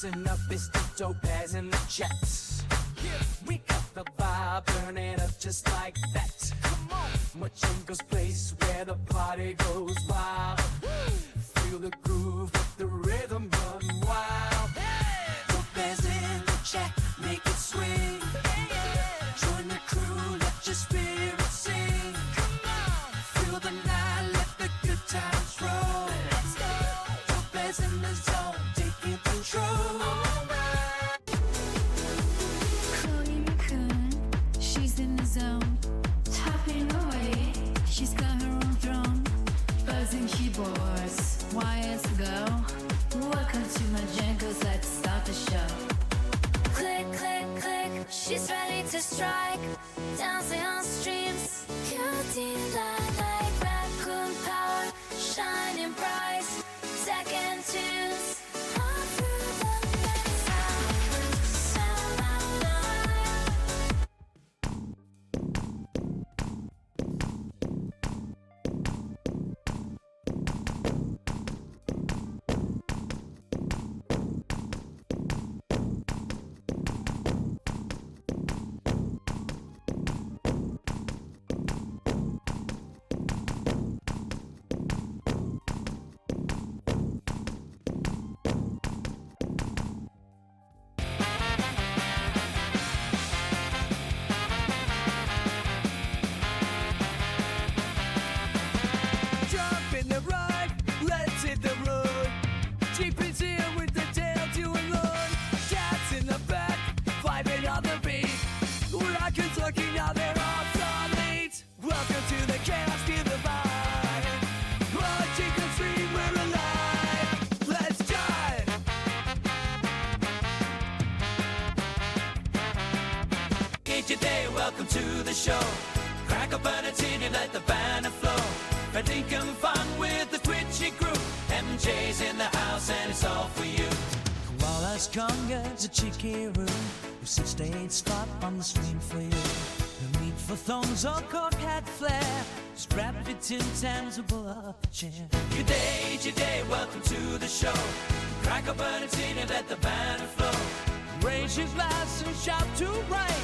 Listen up, it's the Topaz in the chats. We got the vibe burning up just like that. Come on, Machinko's place where the party goes wild. Feel the groove with the rhythm run wild. Topaz in the chat, make it swing. Join the crew, let your spirit sing. Feel the night, let the good times roll. Let's go. Topaz in the zone, taking control. She's in the zone, tapping away. She's got her own throne, buzzing keyboards, wires to go. Welcome to my jingles, let's start the show. Click, click, click, she's ready to strike. Dancing on streams, cutie like raccoon power, shining bright. Second tunes, all through the night. Sound alive. Jump in the ride, let's hit the road. Jeep is here with the tail to unload. Cats in the back, vibing on the beat. Rockers looking out their hearts on meat. Welcome to the chaos, feel the vibe. Watching the stream, we're alive. Let's jive. Each day, welcome to the show. Crack open a tin and let the banner flow. I think I'm fun with the Twitchy crew. MJ's in the house and it's all for you. Koala's Conga's a cheeky room with some stage spot on the stream for you. No need for thongs or coat hat flare. Just grab your Tim Tams and pull up a chair. Good day, welcome to the show. Crack open a tin and let the banner flow. Raise your glass and shout to right.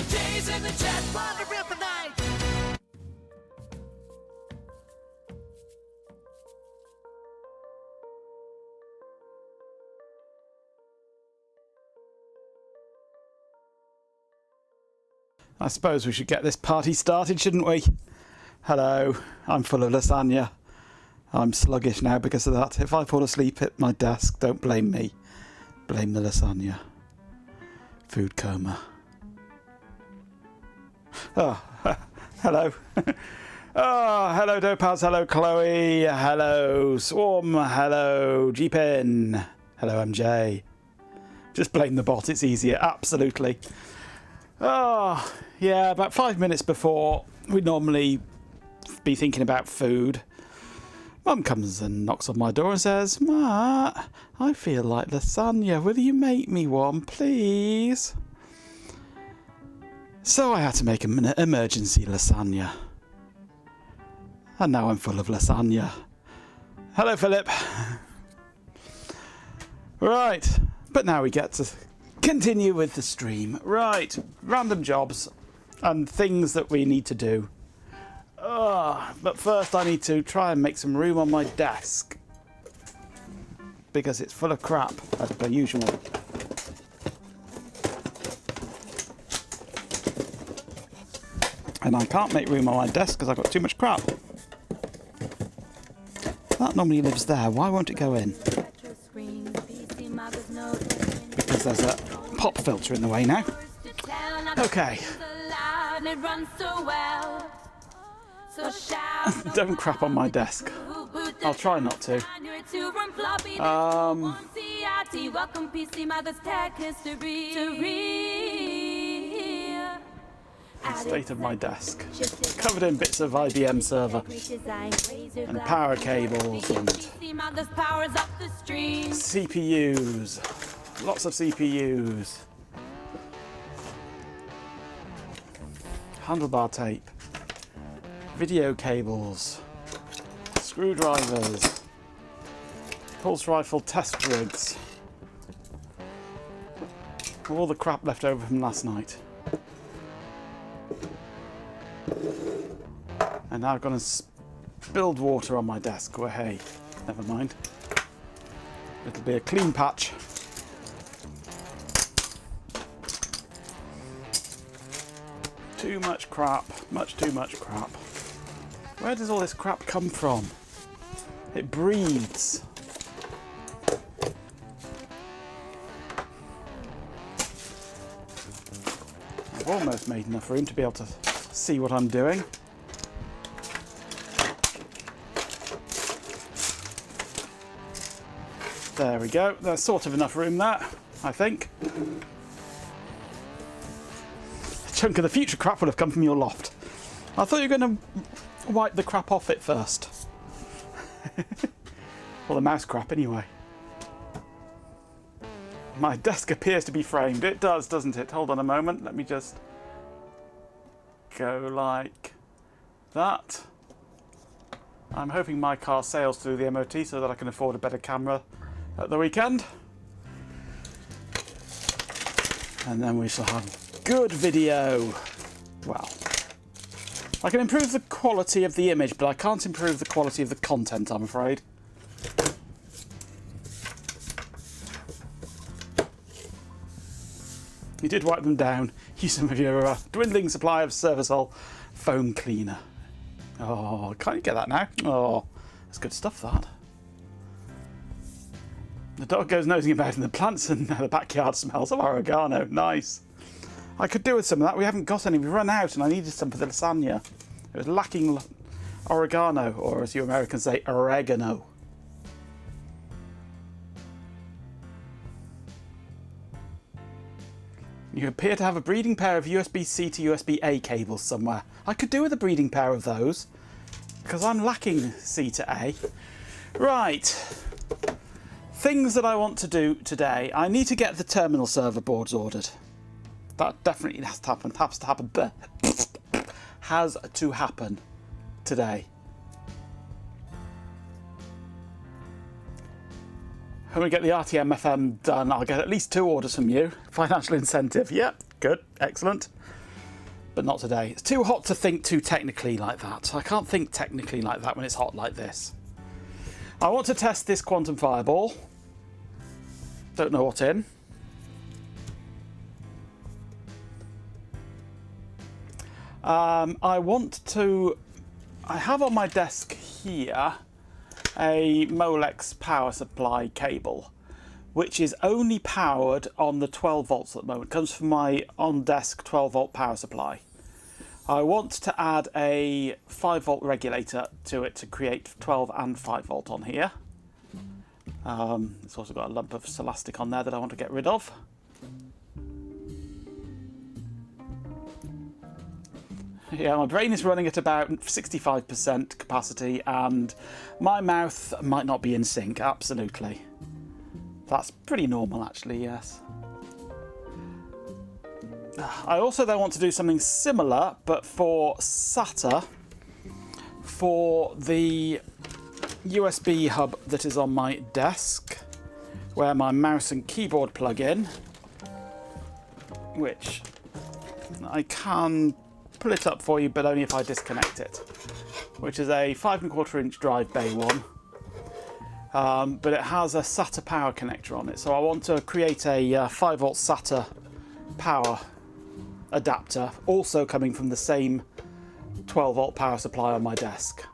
Jay's in the chat, party real tonight. I suppose we should get this party started, shouldn't we? Hello, I'm full of lasagna. I'm sluggish now because of that. If I fall asleep at my desk, don't blame me. Blame the lasagna. Food coma. Oh, hello. Oh, hello Dopaz, hello Chloe, hello Swarm, hello G-Pin, hello MJ. Just blame the bot, it's easier, absolutely. Oh, yeah, about 5 minutes before we'd normally be thinking about food, Mum comes and knocks on my door and says, "Ma, I feel like lasagna, will you make me one, please?" So I had to make an emergency lasagna. And now I'm full of lasagna. Hello, Philip. Right, but now we get to continue with the stream. Right, random jobs and things that we need to do. But first I need to try and make some room on my desk because it's full of crap as per usual. And I can't make room on my desk because I've got too much crap. That normally lives there. Why won't it go in? Because there's a pop filter in the way now. Okay. Don't crap on my desk. I'll try not to. State of my desk. Covered in bits of IBM server and power cables and CPUs. Lots of CPUs. Handlebar tape. Video cables. Screwdrivers. Pulse rifle test rigs. All the crap left over from last night. And now I've got to spilled water on my desk. Well, hey, never mind. It'll be a clean patch. Too much crap. Much too much crap. Where does all this crap come from? It breathes. I've almost made enough room to be able to see what I'm doing. There we go. There's sort of enough room there, I think. A chunk of the future crap would have come from your loft. I thought you were going to wipe the crap off it first. Well, the mouse crap anyway. My desk appears to be framed. It does, doesn't it? Hold on a moment. Let me just go like that. I'm hoping my car sails through the MOT so that I can afford a better camera at the weekend. And then we shall have good video. Well, I can improve the quality of the image, but I can't improve the quality of the content, I'm afraid. You did wipe them down. Use some of your dwindling supply of Servicol foam cleaner. Oh, can't you get that now? Oh, that's good stuff, that. The dog goes nosing about in the plants and the backyard smells of oregano. Nice. I could do with some of that. We haven't got any. We've run out and I needed some for the lasagna. It was lacking oregano, or as you Americans say, oregano. You appear to have a breeding pair of USB-C to USB-A cables somewhere. I could do with a breeding pair of those, because I'm lacking C to A. Right. Things that I want to do today. I need to get the terminal server boards ordered. That definitely has to happen. Has to happen today. When we get the RTM FM done, I'll get at least 2 orders from you. Financial incentive. Yep, good, excellent. But not today. It's too hot to think too technically like that. I can't think technically like that when it's hot like this. I want to test this quantum fireball. Don't know what in. I have on my desk here a Molex power supply cable, which is only powered on the 12 volts at the moment. It comes from my on-desk 12 volt power supply. I want to add a 5 volt regulator to it to create 12 and 5 volt on here. It's also got a lump of Celastic on there that I want to get rid of. Yeah, my brain is running at about 65% capacity and my mouth might not be in sync, absolutely. That's pretty normal actually, yes. I also then want to do something similar, but for SATA, for the USB hub that is on my desk, where my mouse and keyboard plug in, which I can pull it up for you, but only if I disconnect it, which is a 5¼ inch drive bay one, but it has a SATA power connector on it. So I want to create a 5 volt SATA power adapter, also coming from the same 12 volt power supply on my desk,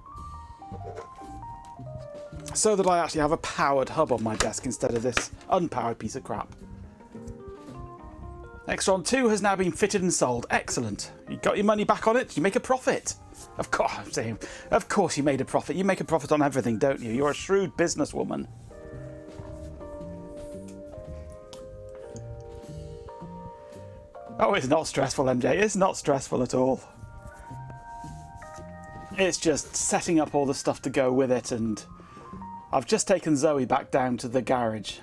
so that I actually have a powered hub on my desk instead of this unpowered piece of crap. Extron 2 has now been fitted and sold. Excellent. You got your money back on it? Did you make a profit? Of course, I'm saying, of course you made a profit. You make a profit on everything, don't you? You're a shrewd businesswoman. Oh, it's not stressful, MJ. It's not stressful at all. It's just setting up all the stuff to go with it, and I've just taken Zoe back down to the garage.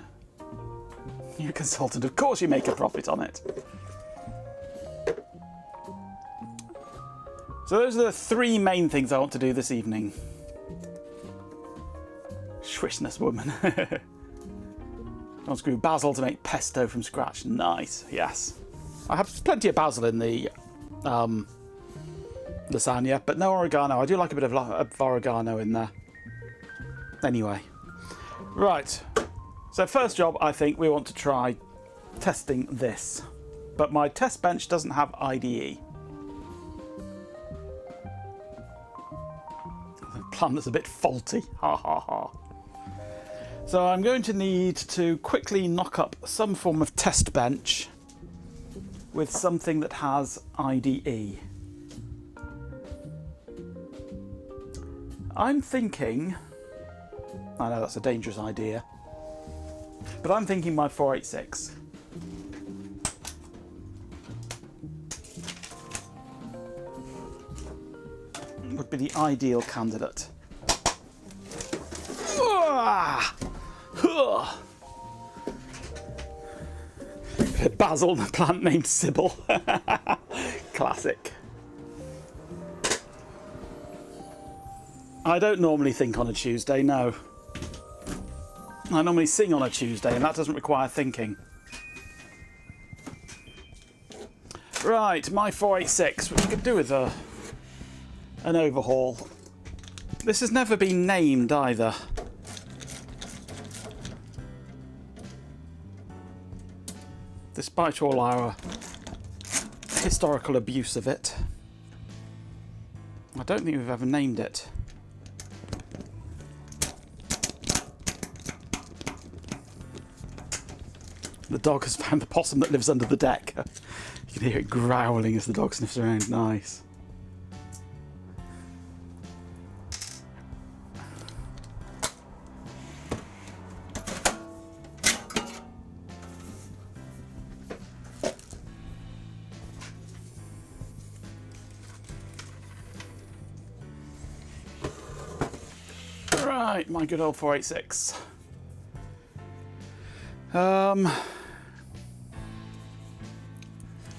You're a consultant, of course you make a profit on it. So those are the 3 main things I want to do this evening. Swishness woman. Unscrew basil to make pesto from scratch. Nice. Yes. I have plenty of basil in the lasagna, but no oregano. I do like a bit of oregano in there. Anyway. Right. So first job, I think we want to try testing this. But my test bench doesn't have IDE. The plan is a bit faulty. Ha ha ha. So I'm going to need to quickly knock up some form of test bench with something that has IDE. I'm thinking, I know that's a dangerous idea, but I'm thinking my 486. Would be the ideal candidate. Basil, the plant named Sybil. Classic. I don't normally think on a Tuesday, no. I normally sing on a Tuesday, and that doesn't require thinking. Right, my 486, which we could do with an overhaul. This has never been named either. Despite all our historical abuse of it. I don't think we've ever named it. The dog has found the possum that lives under the deck. You can hear it growling as the dog sniffs around. Nice. Right, my good old 486.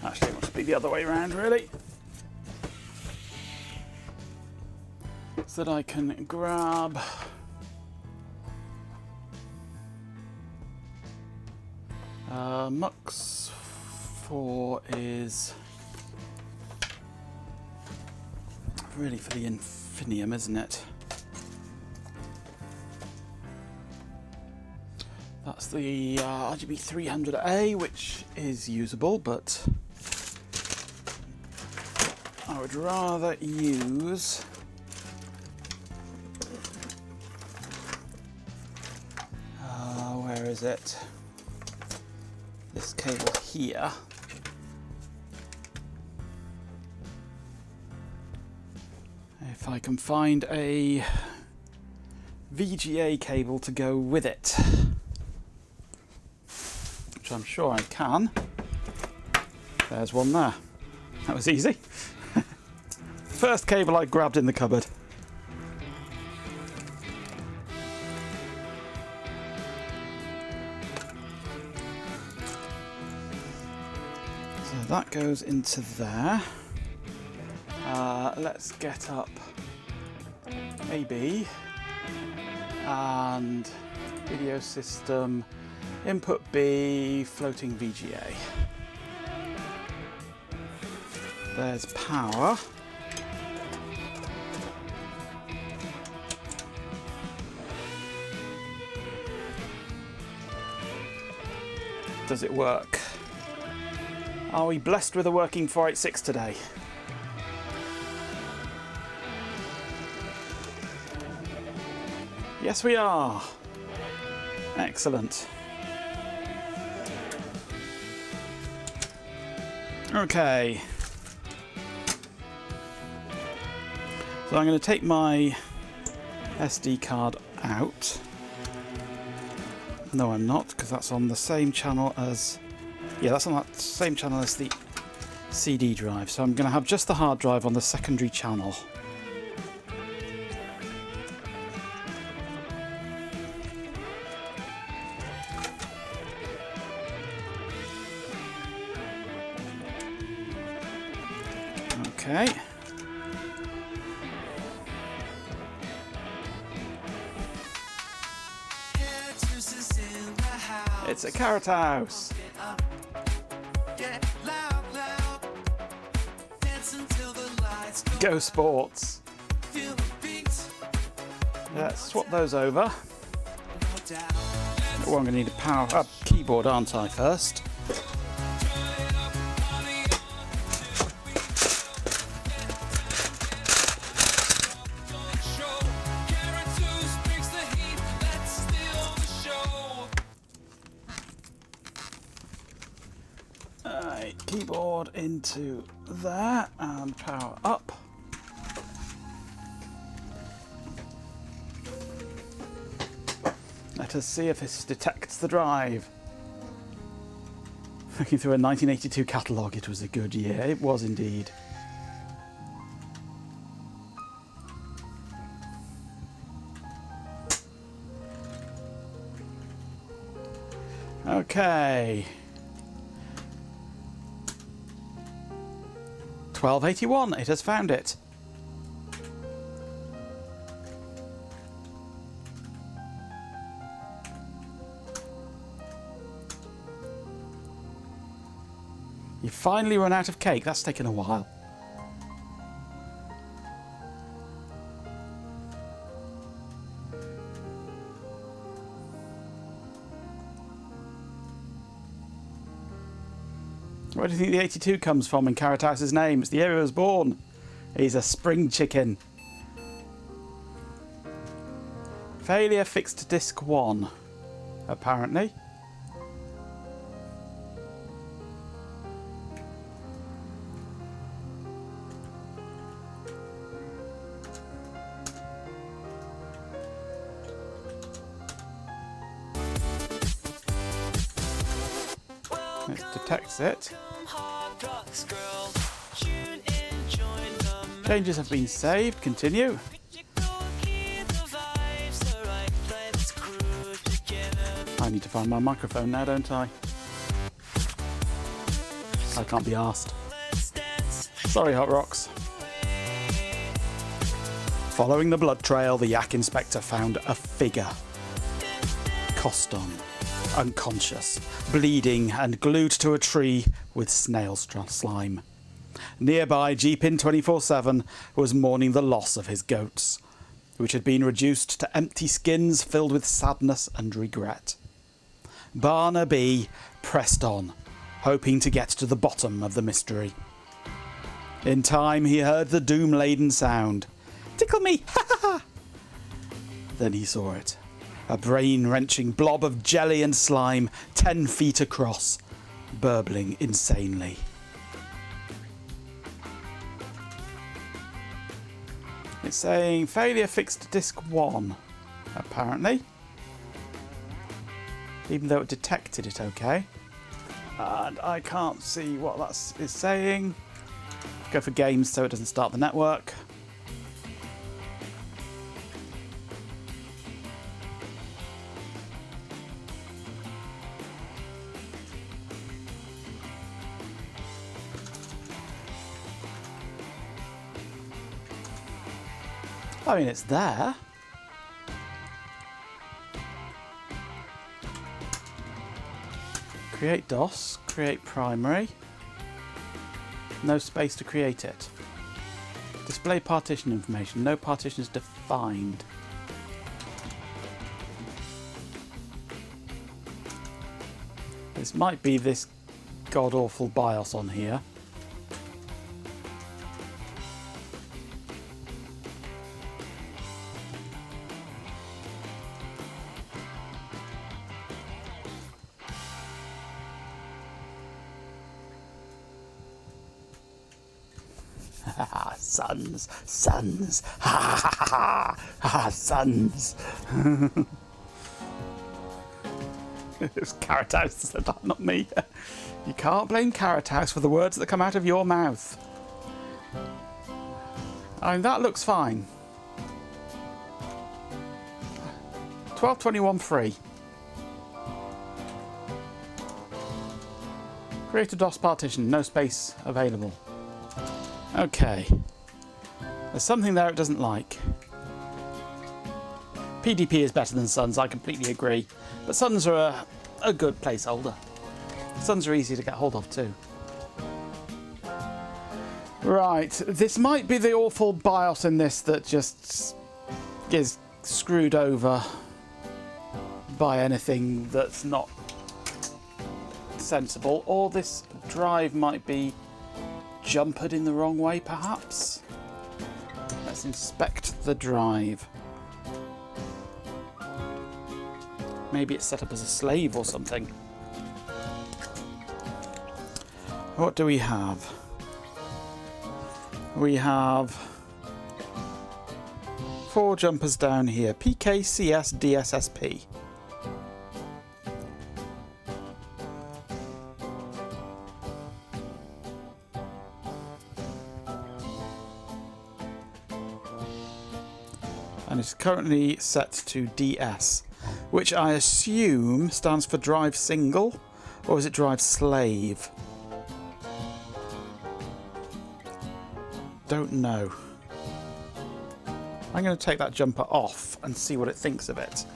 Actually, it must be the other way around, really. So that I can grab Mux 4 is really for the Infinium, isn't it? That's the RGB 300A, which is usable, but I would rather use where is it? This cable here. If I can find a VGA cable to go with it, which I'm sure I can. There's one there. That was easy. First cable I grabbed in the cupboard. So that goes into there. Let's get up AB and video system, input B, floating VGA. There's power. Does it work? Are we blessed with a working 486 today? Yes, we are. Excellent. Okay. So I'm going to take my SD card out. No, I'm not, because that's on the same channel as... Yeah, that's on that same channel as the CD drive. So I'm going to have just the hard drive on the secondary channel. Okay. It's a carrot house. Go Sports. Let's swap those over. Oh, I'm going to need a power up keyboard, aren't I, first? Alright, keyboard into that and power up. Let us see if this detects the drive. Looking through a 1982 catalogue, it was a good year. It was indeed. Okay. 1281, it has found it. You finally run out of cake. That's taken a while. Where do you think the 82 comes from in Carrot House's name? It's the year he was born. He's a spring chicken. Failure fixed disc 1, apparently. It detects it. Changes have been saved. Continue. I need to find my microphone now, don't I? I can't be asked. Sorry, Hot Rocks. Following the blood trail, the Yak Inspector found a figure. Coston, unconscious, bleeding and glued to a tree with snail slime. Nearby, Jeepin 24/7 was mourning the loss of his goats, which had been reduced to empty skins filled with sadness and regret. Barnaby pressed on, hoping to get to the bottom of the mystery. In time, he heard the doom-laden sound. "Tickle me! Ha ha ha!" Then he saw it. A brain-wrenching blob of jelly and slime 10 feet across, burbling insanely. It's saying failure fixed disc 1, apparently. Even though it detected it okay. And I can't see what that is saying. Go for games so it doesn't start the network. I mean, it's there. Create DOS, create primary. No space to create it. Display partition information. No partition is defined. This might be this god-awful BIOS on here. Sons, ha ha ha ha, sons. It's Carrot House that said that, not me. You can't blame Carrot House for the words that come out of your mouth. I mean, that looks fine. 1221 free. Create a DOS partition, no space available. Okay. There's something there it doesn't like. PDP is better than Suns, I completely agree. But suns are a good placeholder. Suns are easy to get hold of too. Right, this might be the awful BIOS in this that just is screwed over by anything that's not sensible, or this drive might be jumpered in the wrong way perhaps. Let's inspect the drive. Maybe it's set up as a slave or something. What do we have? We have 4 jumpers down here. PK, CS, DSSP. And it's currently set to DS, which I assume stands for drive single, or is it drive slave? Don't know. I'm going to take that jumper off and see what it thinks of it.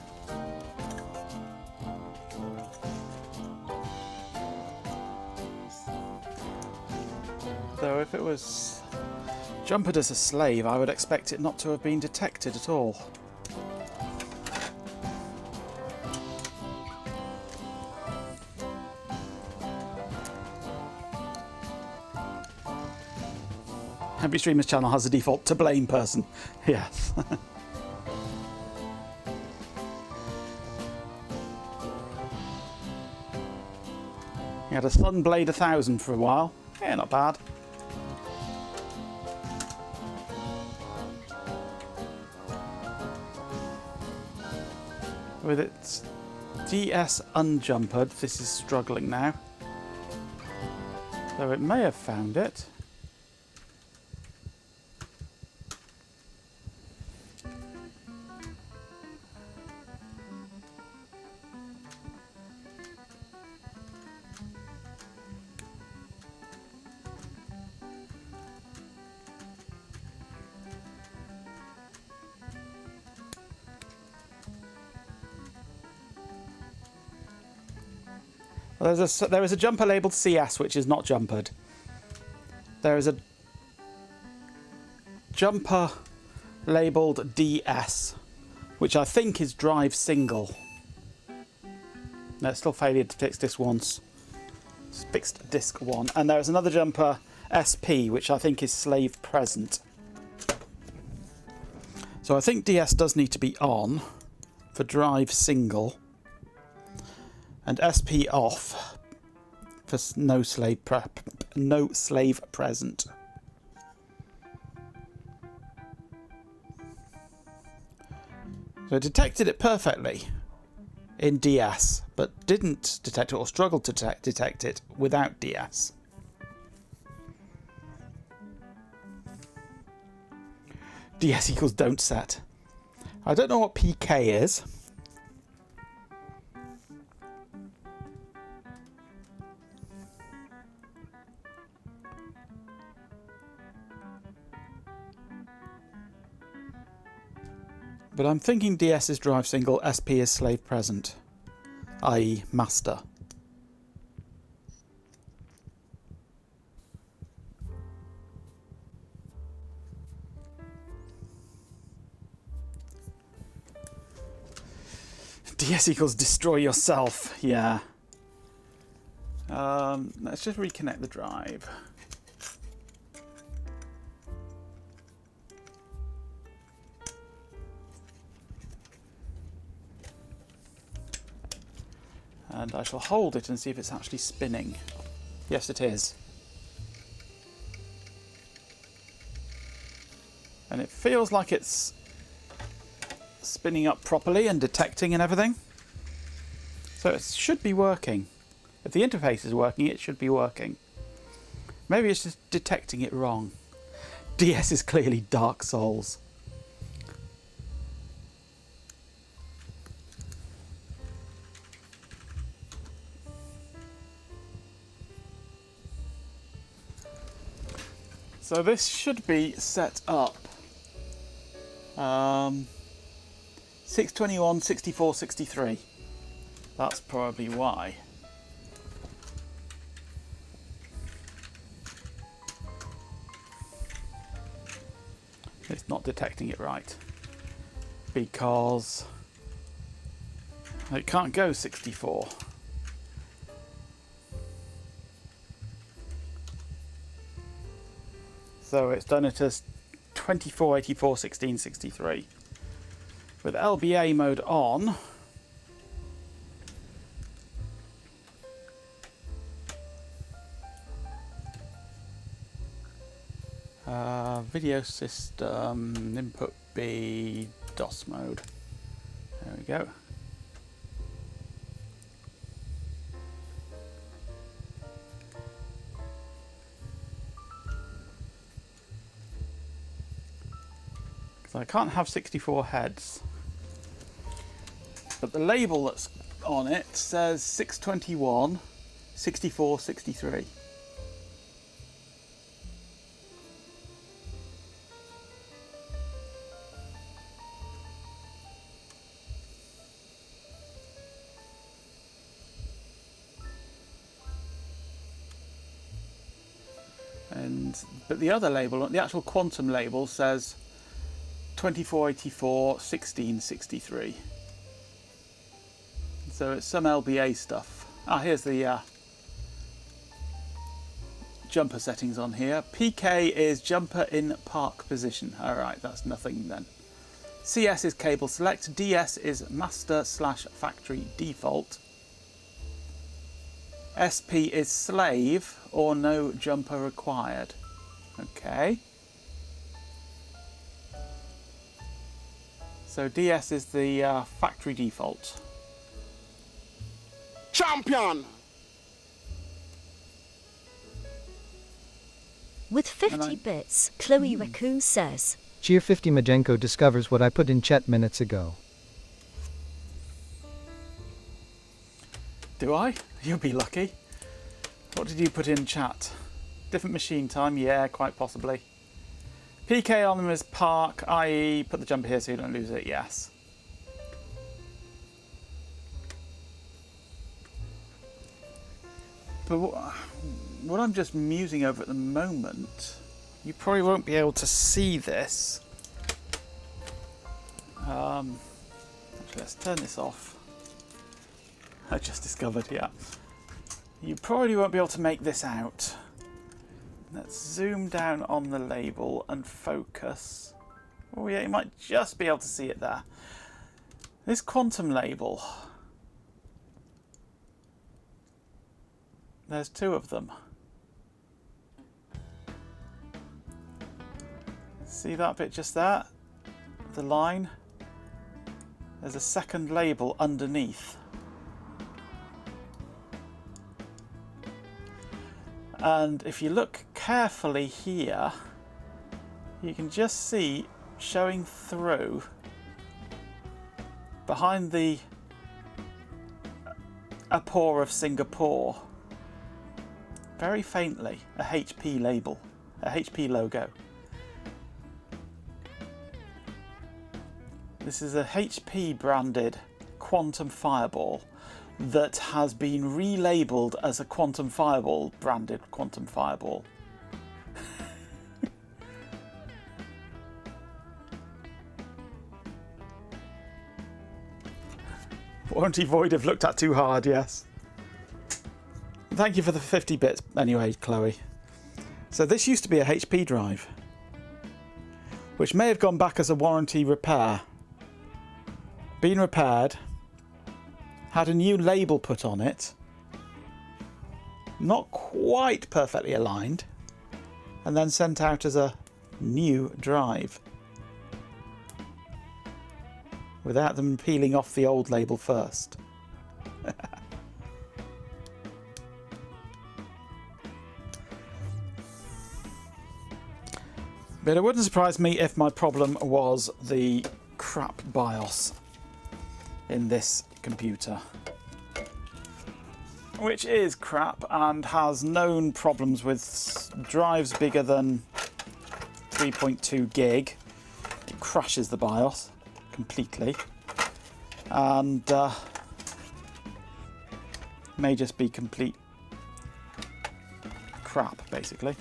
Though if it was jumpered as a slave, I would expect it not to have been detected at all. Every streamer's channel has a default to blame person. Yes. He had a Sunblade 1000 for a while. Yeah, not bad. With its DS unjumpered, this is struggling now. Though it may have found it. There is a jumper labelled CS which is not jumpered. There is a jumper labelled DS which I think is drive single. No, it's still failure to fix this once. It's fixed disc 1. And there is another jumper SP which I think is slave present. So I think DS does need to be on for drive single. And SP off for no slave present. So it detected it perfectly in DS, but didn't detect it or struggled to detect it without DS. DS equals don't set. I don't know what PK is. But I'm thinking DS is drive single, SP is slave present, i.e. master. DS equals destroy yourself, yeah. Let's just reconnect the drive. And I shall hold it and see if it's actually spinning. Yes, it is. And it feels like it's spinning up properly and detecting and everything. So it should be working. If the interface is working, it should be working. Maybe it's just detecting it wrong. DS is clearly Dark Souls. So this should be set up 621, 64, 63. That's probably why. It's not detecting it right. Because it can't go 64. So it's done it as 24, 84, 16, 63. With LBA mode on, video system, input B, DOS mode. There we go. Because I can't have 64 heads. But the label that's on it says 621, 64, 63. But the other label, the actual quantum label, says 2484 1663. So it's some LBA stuff. Ah, here's the jumper settings on here. PK is jumper in park position. Alright, that's nothing then. CS is cable select. DS is master/factory default. SP is slave or no jumper required. Okay. So DS is the factory default. Champion! With 50 bits, Chloe Raccoon says, Cheer 50 Majenko discovers what I put in chat minutes ago. Do I? You'll be lucky. What did you put in chat? Different machine time? Yeah, quite possibly. PK on them is park, i.e. put the jumper here so you don't lose it, yes. But what I'm just musing over at the moment, you probably won't be able to see this. Actually, let's turn this off. I just discovered, yeah. You probably won't be able to make this out. Let's zoom down on the label and focus. Oh yeah, you might just be able to see it there. This quantum label. There's two of them. See that bit just there? The line? There's a second label underneath. And if you look carefully here, you can just see showing through behind the Appor of Singapore, very faintly, a HP label, a HP logo. This is a HP branded Quantum Fireball that has been relabeled as a Quantum Fireball branded Quantum Fireball. Warranty void if looked at too hard, yes. Thank you for the 50 bits anyway, Chloe. So this used to be a HP drive, which may have gone back as a warranty repair. Been repaired, had a new label put on it, not quite perfectly aligned, and then sent out as a new drive without them peeling off the old label first. But it wouldn't surprise me if my problem was the crap BIOS in this computer, which is crap and has known problems with drives bigger than 3.2 gig. It crashes the BIOS completely, and may just be complete crap, basically.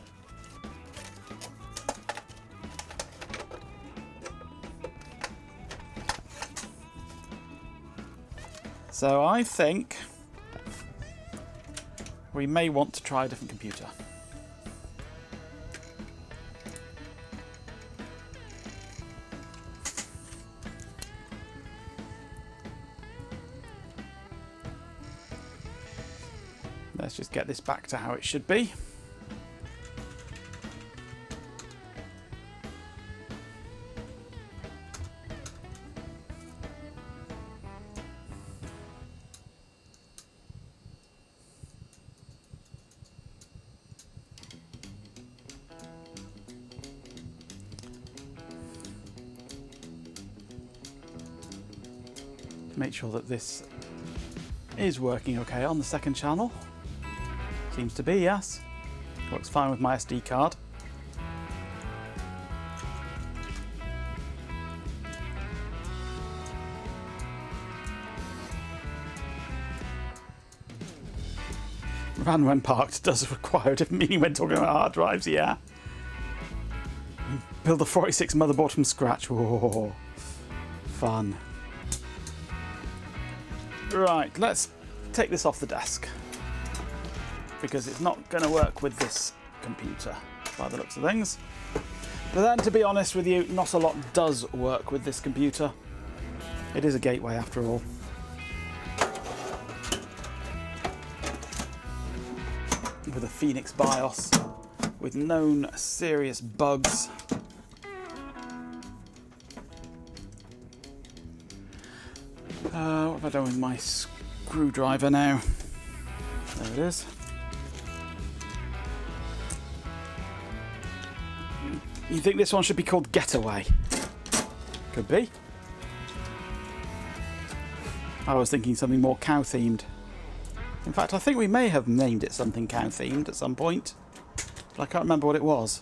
So I think we may want to try a different computer. Let's just get this back to how it should be. Make sure that this is working okay on the second channel. Seems to be, yes. Works fine with my SD card. Ran when parked does require a different meaning when talking about hard drives, yeah. Build the 46 motherboard from scratch. Whoa, fun. Right, let's take this off the desk, because it's not going to work with this computer by the looks of things. But then, to be honest with you, not a lot does work with this computer. It is a gateway after all. With a Phoenix BIOS, with known serious bugs. What have I done with my screwdriver now? There it is. You think this one should be called Getaway? Could be. I was thinking something more cow-themed. In fact, I think we may have named it something cow-themed at some point, but I can't remember what it was.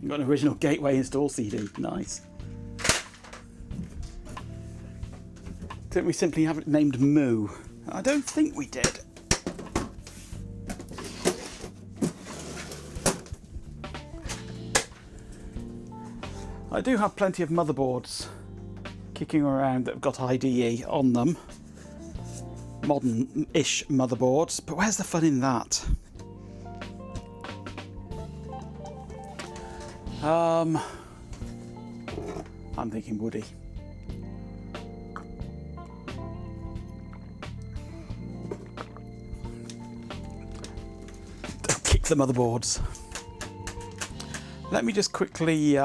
You've got an original Gateway install CD. Nice. Didn't we simply have it named Moo? I don't think we did. I do have plenty of motherboards kicking around that have got IDE on them. Modern-ish motherboards, but where's the fun in that? I'm thinking Woody. Kick the motherboards. Let me just quickly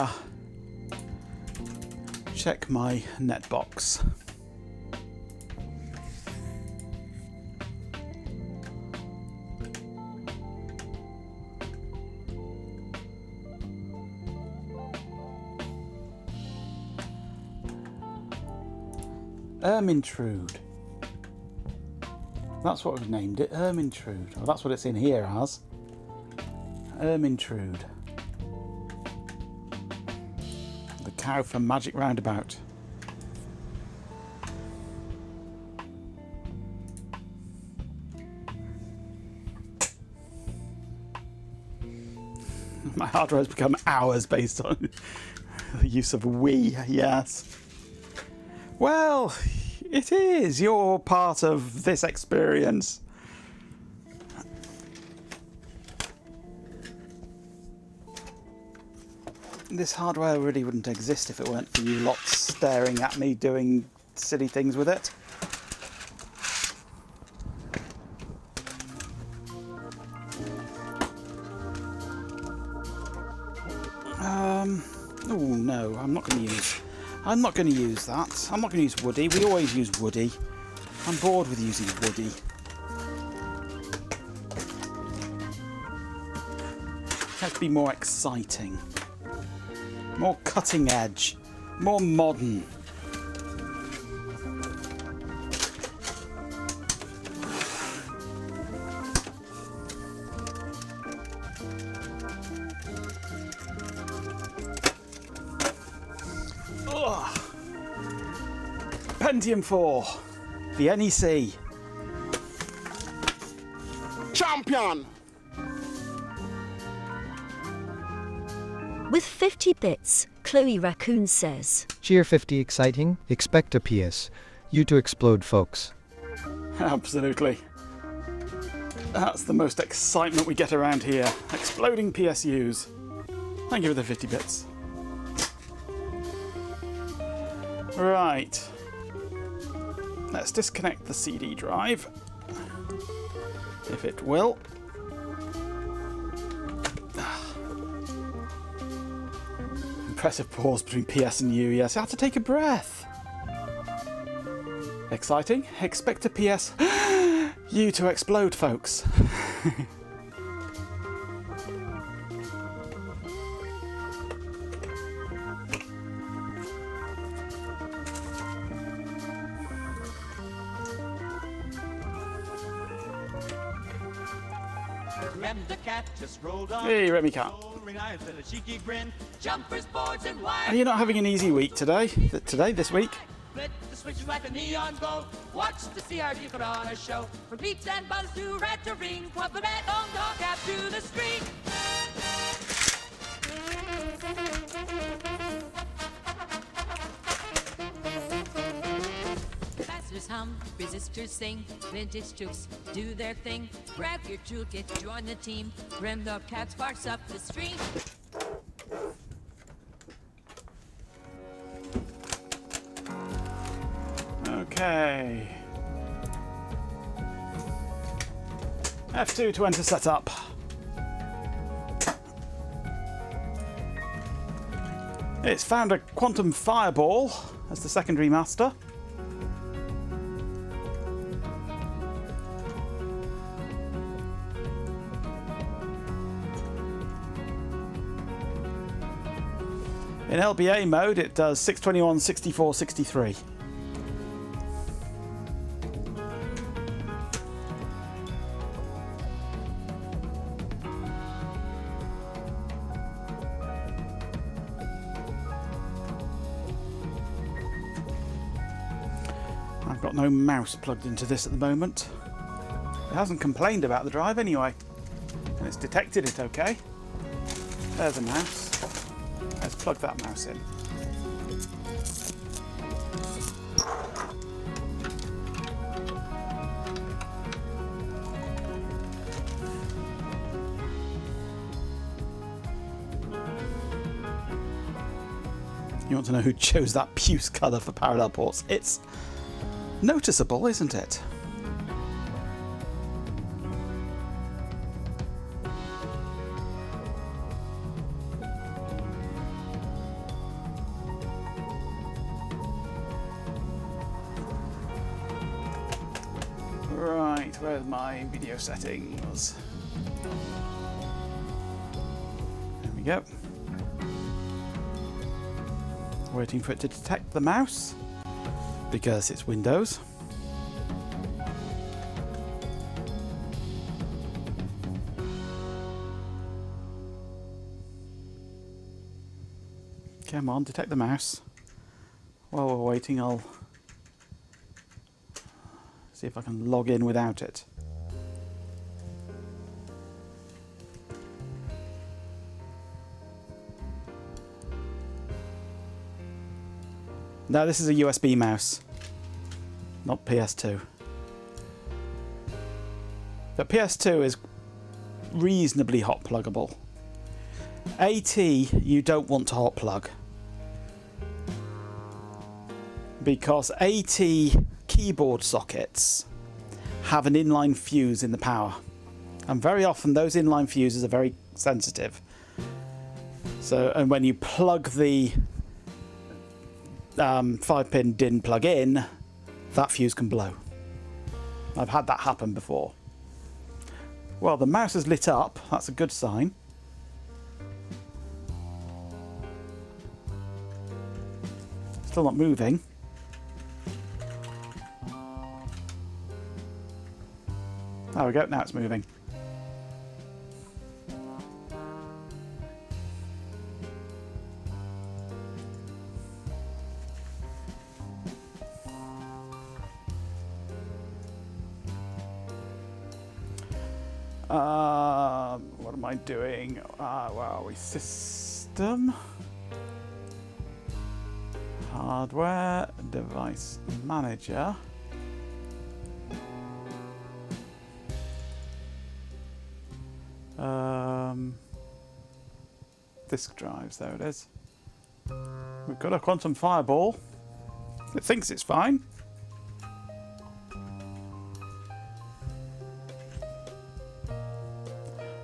check my netbox. Ermintrude. That's what we've named it, Ermintrude. Well, that's what it's in here as. Ermintrude. The cow from Magic Roundabout. My hard drive has become hours based on the use of we, yes. Well, it is. You're part of this experience. This hardware really wouldn't exist if it weren't for you lots staring at me doing silly things with it. Oh no, I'm not going to use that. I'm not going to use Woody. We always use Woody. I'm bored with using Woody. It has to be more exciting. More cutting edge. More modern. Pentium 4, the NEC. Champion! With 50 bits, Chloe Raccoon says. Cheer 50 exciting, expect a PS. You to explode, folks. Absolutely. That's the most excitement we get around here. Exploding PSUs. Thank you for the 50 bits. Right. Let's disconnect the CD drive. If it will. Impressive pause between PS and U. Yes, I have to take a breath. Exciting. Expect a PS U to explode, folks. Rem the cat just rolled on. Hey, Remy Cat. Rolling eyes and a cheeky grin. Jumpers, boards, and wire. Are you not having an easy week today? This week? Flip the switches like a neon glow. Watch the CRT put on a show. From beats and buttons to red to ring. Club the red on dog out to the street. Capacitors hum, resistors sing, vintage troops do their thing. Grab your toolkit, join the team. Rem the cat sparks up the stream. Okay. F2 to enter setup. It's found a quantum fireball as the secondary master. In LBA mode, it does 621, 64, 63. I've got no mouse plugged into this at the moment. It hasn't complained about the drive anyway. And it's detected it okay. There's a mouse. Let's plug that mouse in. You want to know who chose that puce colour for parallel ports? It's noticeable, isn't it? Right, where's my video settings? There we go. Waiting for it to detect the mouse because it's Windows. Come on, detect the mouse. While we're waiting, I'll see if I can log in without it. No, this is a USB mouse, not PS2. But PS2 is reasonably hot pluggable. AT, you don't want to hot plug, because AT keyboard sockets have an inline fuse in the power, and very often those inline fuses are very sensitive. So, and when you plug the 5-pin DIN plug in, that fuse can blow. I've had that happen before. Well, the mouse is lit up. That's a good sign. Still not moving. There we go, now it's moving. What am I doing? Where are we? System. Hardware. Device manager. Disk drives, there it is. We've got a quantum fireball. It thinks it's fine.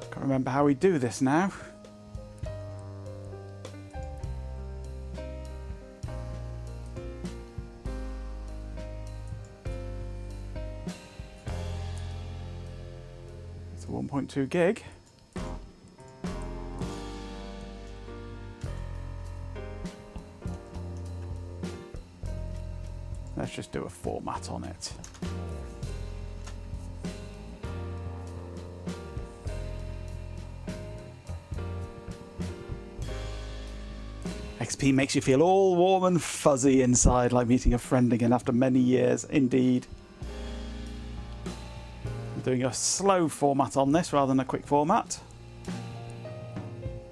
Can't remember how we do this now. It's a 1.2 gig. Let's just do a format on it. XP makes you feel all warm and fuzzy inside, like meeting a friend again after many years, indeed. I'm doing a slow format on this rather than a quick format.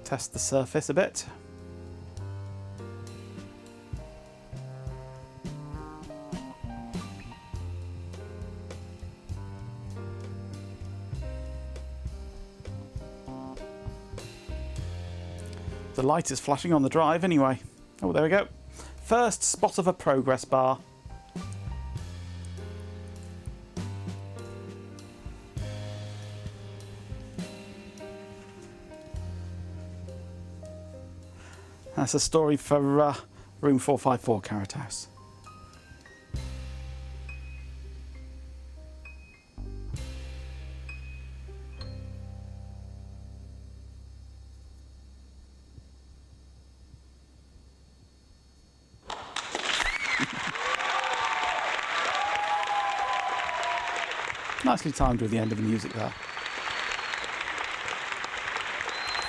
Test the surface a bit. The light is flashing on the drive anyway. Oh, there we go. First spot of a progress bar. That's a story for room 454, Carrot House. Nicely timed with the end of the music there.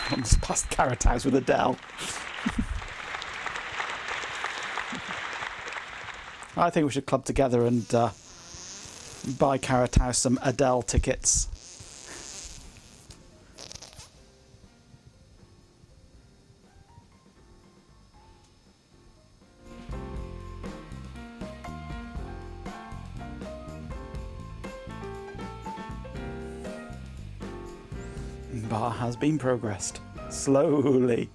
Almost past Carrot House with Adele. I think we should club together and buy Carrot House some Adele tickets. Bar has been progressed. Slowly.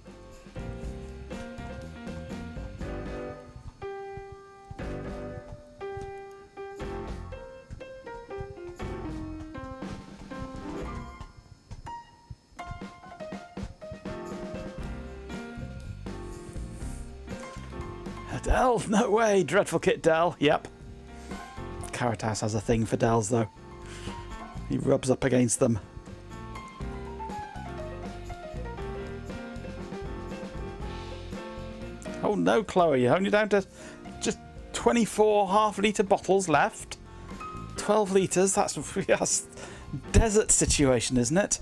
Adele? No way. Dreadful Kit Dell. Yep. Carrot House has a thing for Dells though. He rubs up against them. Oh no, Chloe, you're only down to just 24 half-litre bottles left. 12 litres, that's desert situation, isn't it?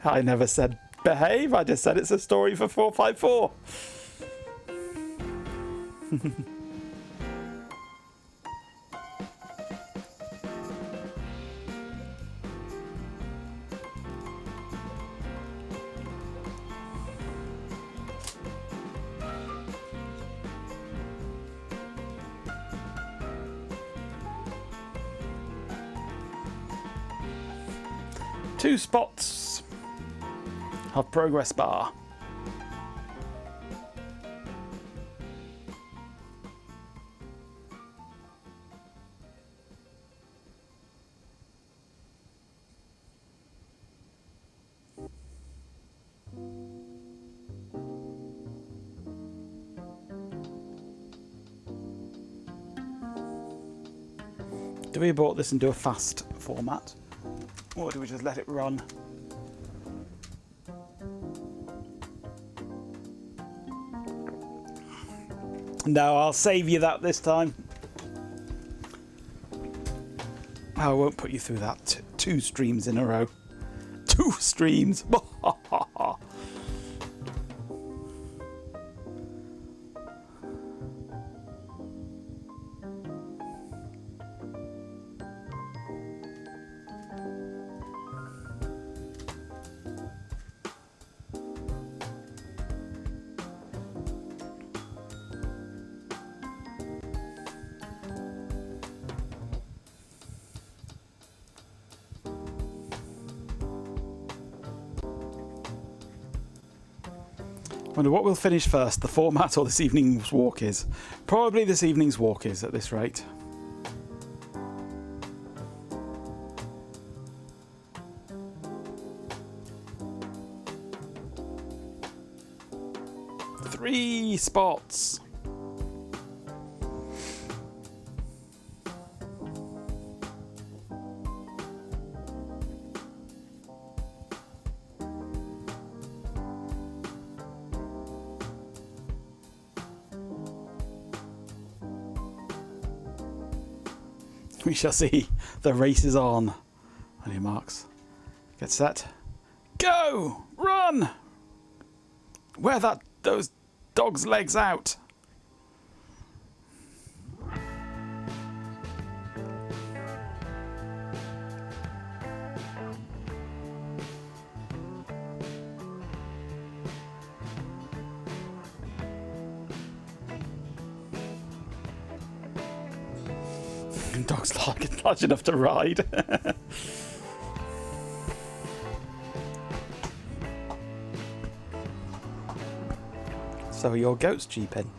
I never said behave, I just said it's a story for 454. Two spots of progress bar. Do we abort this and do a fast format? Or do we just let it run? No, I'll save you that this time. I won't put you through that. Two streams in a row. 2 streams. Wonder what will finish first, the format or this evening's walk is. Probably this evening's walk is at this rate. Three spots. We shall see. The race is on. On your marks. Get set. Go! Run! Wear those dog's legs out. Dog's large enough to ride. So are your goats, G-Pen?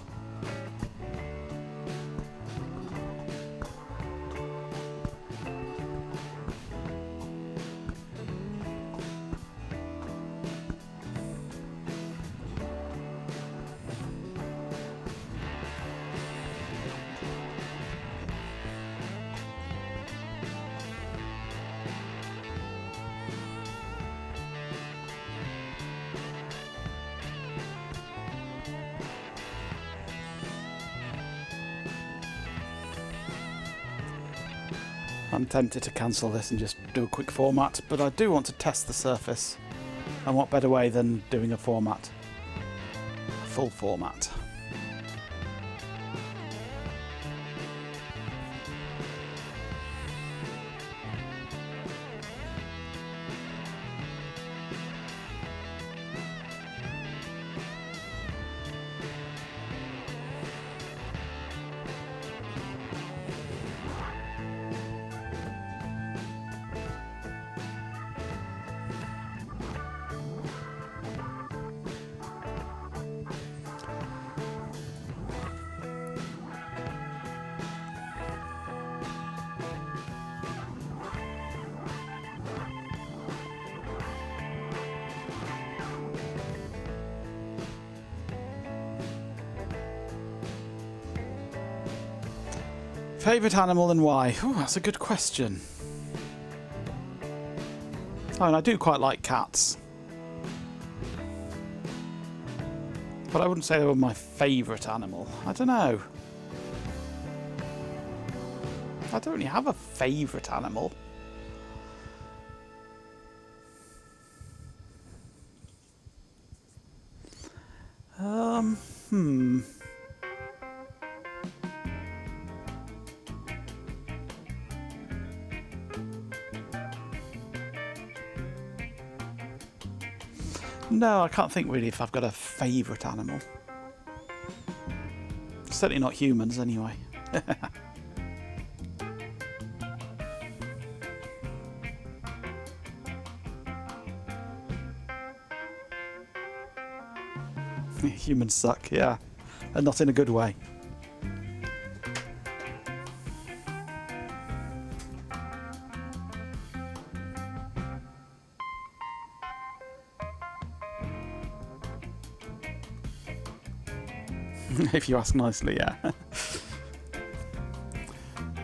I'm tempted to cancel this and just do a quick format, but I do want to test the surface. And what better way than doing a format? A full format. Favourite animal and why? Oh, that's a good question. Oh, and I do quite like cats. But I wouldn't say they were my favourite animal. I don't know. I don't really have a favourite animal. No, I can't think really if I've got a favourite animal. Certainly not humans, anyway. Humans suck, yeah. And not in a good way. If you ask nicely, yeah.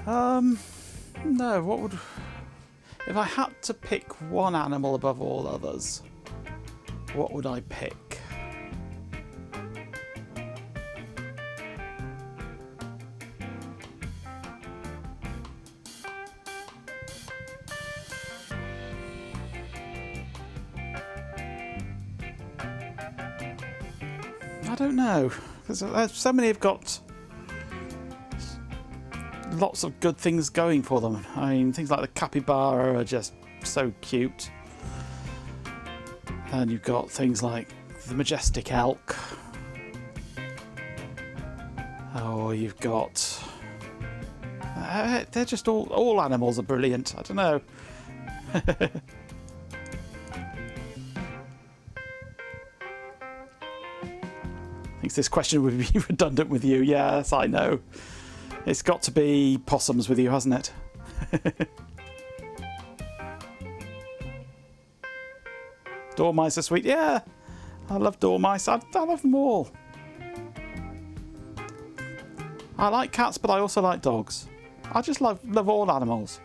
No, what would... If I had to pick one animal above all others, what would I pick? I don't know, because so many have got lots of good things going for them. I mean, things like the capybara are just so cute. And you've got things like the majestic elk. Or you've got... they're just all animals are brilliant. I don't know. Thinks this question would be redundant with you. Yes, I know. It's got to be possums with you, hasn't it? Dormice are sweet. Yeah, I love dormice. I love them all. I like cats, but I also like dogs. I just love all animals.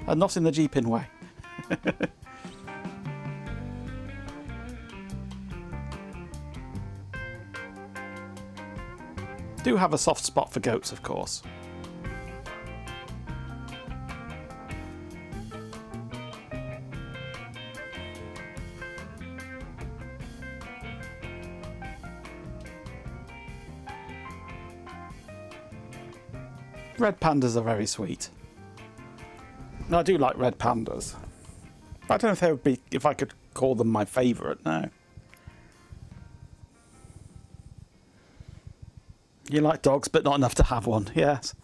And not in the Jeepin way. Do have a soft spot for goats, of course. Red pandas are very sweet. I do like red pandas. I don't know if they would be, if I could call them my favourite. No. You like dogs, but not enough to have one. Yes.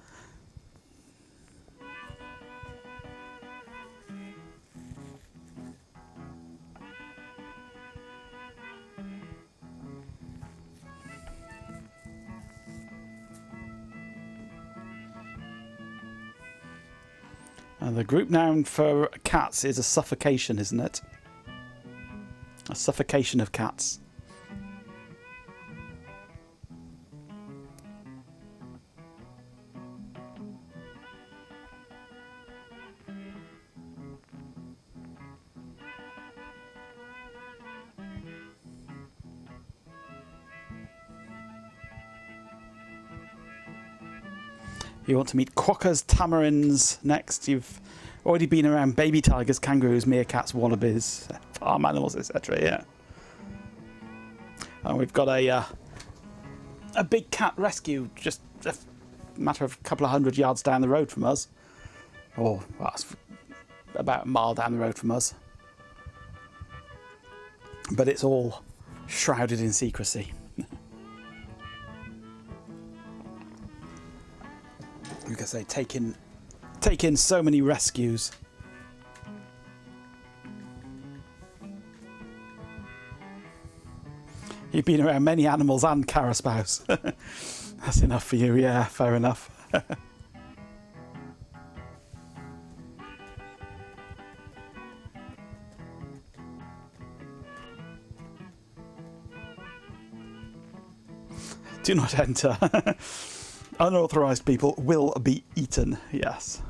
The group noun for cats is a suffocation, isn't it? A suffocation of cats. You want to meet quokkas, tamarins next. You've already been around baby tigers, kangaroos, meerkats, wallabies, farm animals, etc. Yeah. And we've got a big cat rescue just a matter of a couple of 100 yards down the road from us. Or, well, it's about a mile down the road from us. But it's all shrouded in secrecy. Because they take in so many rescues. You've been around many animals and caraspaus. That's enough for you, yeah, fair enough. Do not enter. Unauthorized people will be eaten, yes.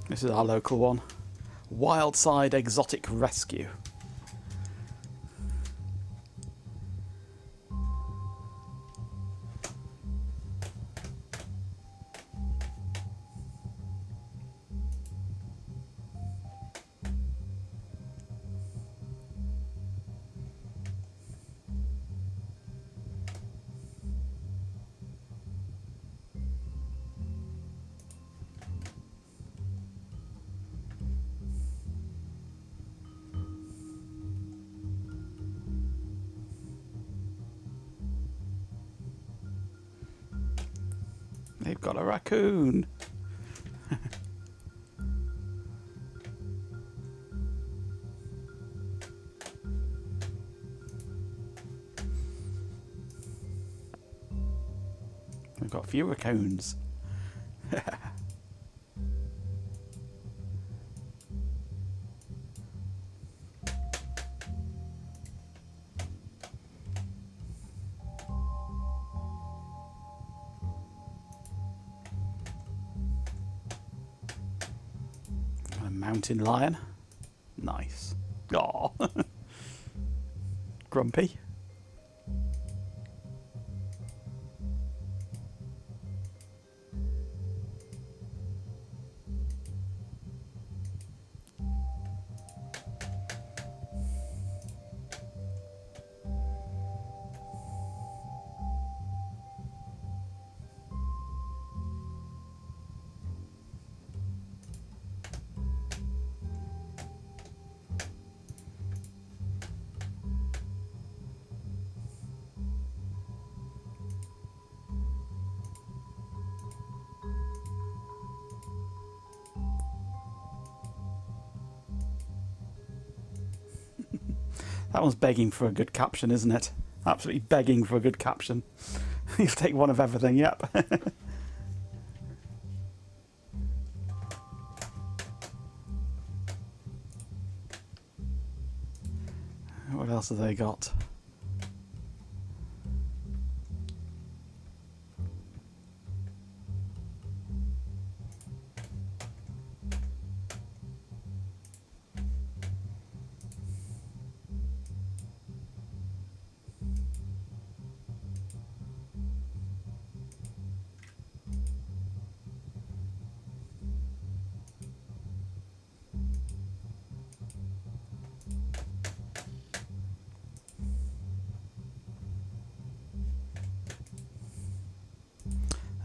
This is our local one. Wildside Exotic Rescue. They've got a raccoon. We've got a few raccoons. A mountain lion. nice. Aw. Grumpy. That one's begging for a good caption, isn't it? Absolutely begging for a good caption. You'll take one of everything, yep. What else have they got?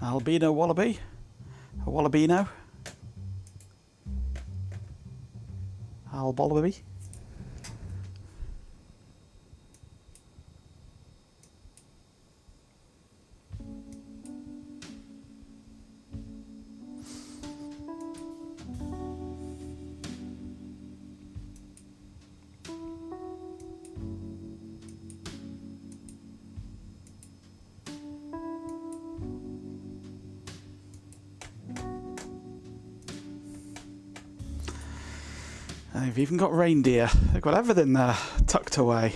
Albino wallaby? A wallabino? Wallaby? They've even got reindeer. They've got everything there tucked away.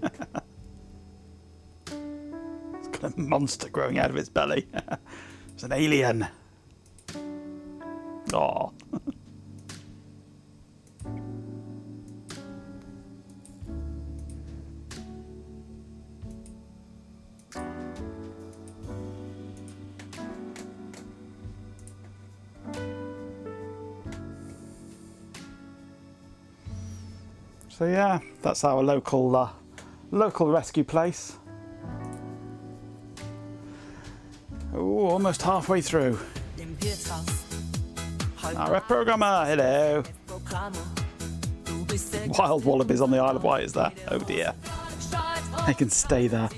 It's got a monster growing out of its belly. It's an alien. Oh. So yeah, that's our local rescue place. Oh, almost halfway through. Our programmer, hello. Wild wallabies on the Isle of Wight, is that? Oh dear. They can stay there.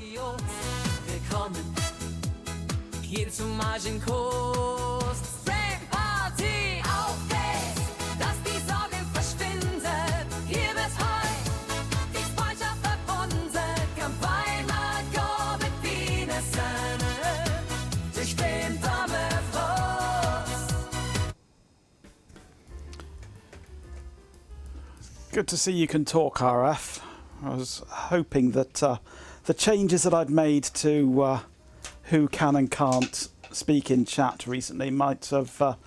Good to see you can talk, RF. I was hoping that the changes that I'd made to who can and can't speak in chat recently might have...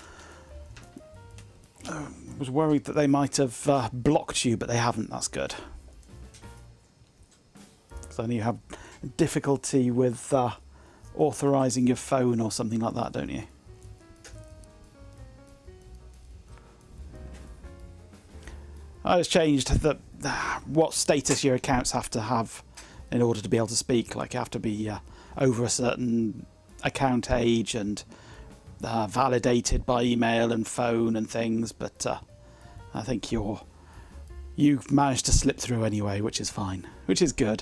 was worried that they might have blocked you, but they haven't. That's good. So I know you have difficulty with authorising your phone or something like that, don't you? I just changed that what status your accounts have to have in order to be able to speak. Like you have to be over a certain account age and validated by email and phone and things. But I think you've managed to slip through anyway, which is fine, which is good.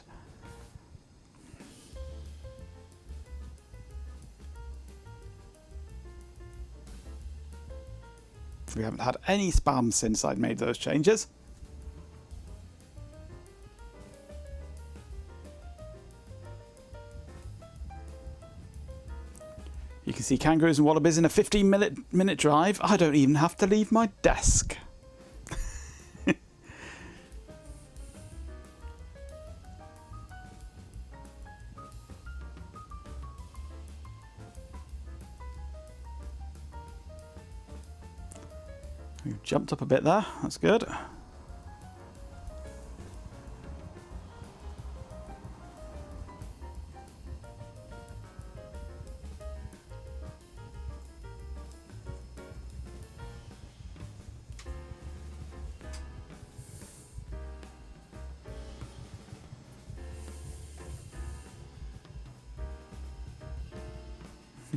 We haven't had any spam since I'd made those changes. You can see kangaroos and wallabies in a 15-minute drive. I don't even have to leave my desk. We've jumped up a bit there. That's good.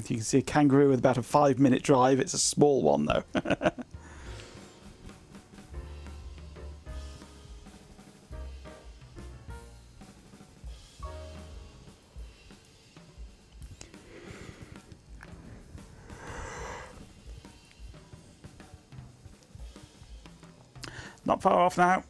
You can see a kangaroo with about a 5-minute drive. It's a small one though. Not far off now.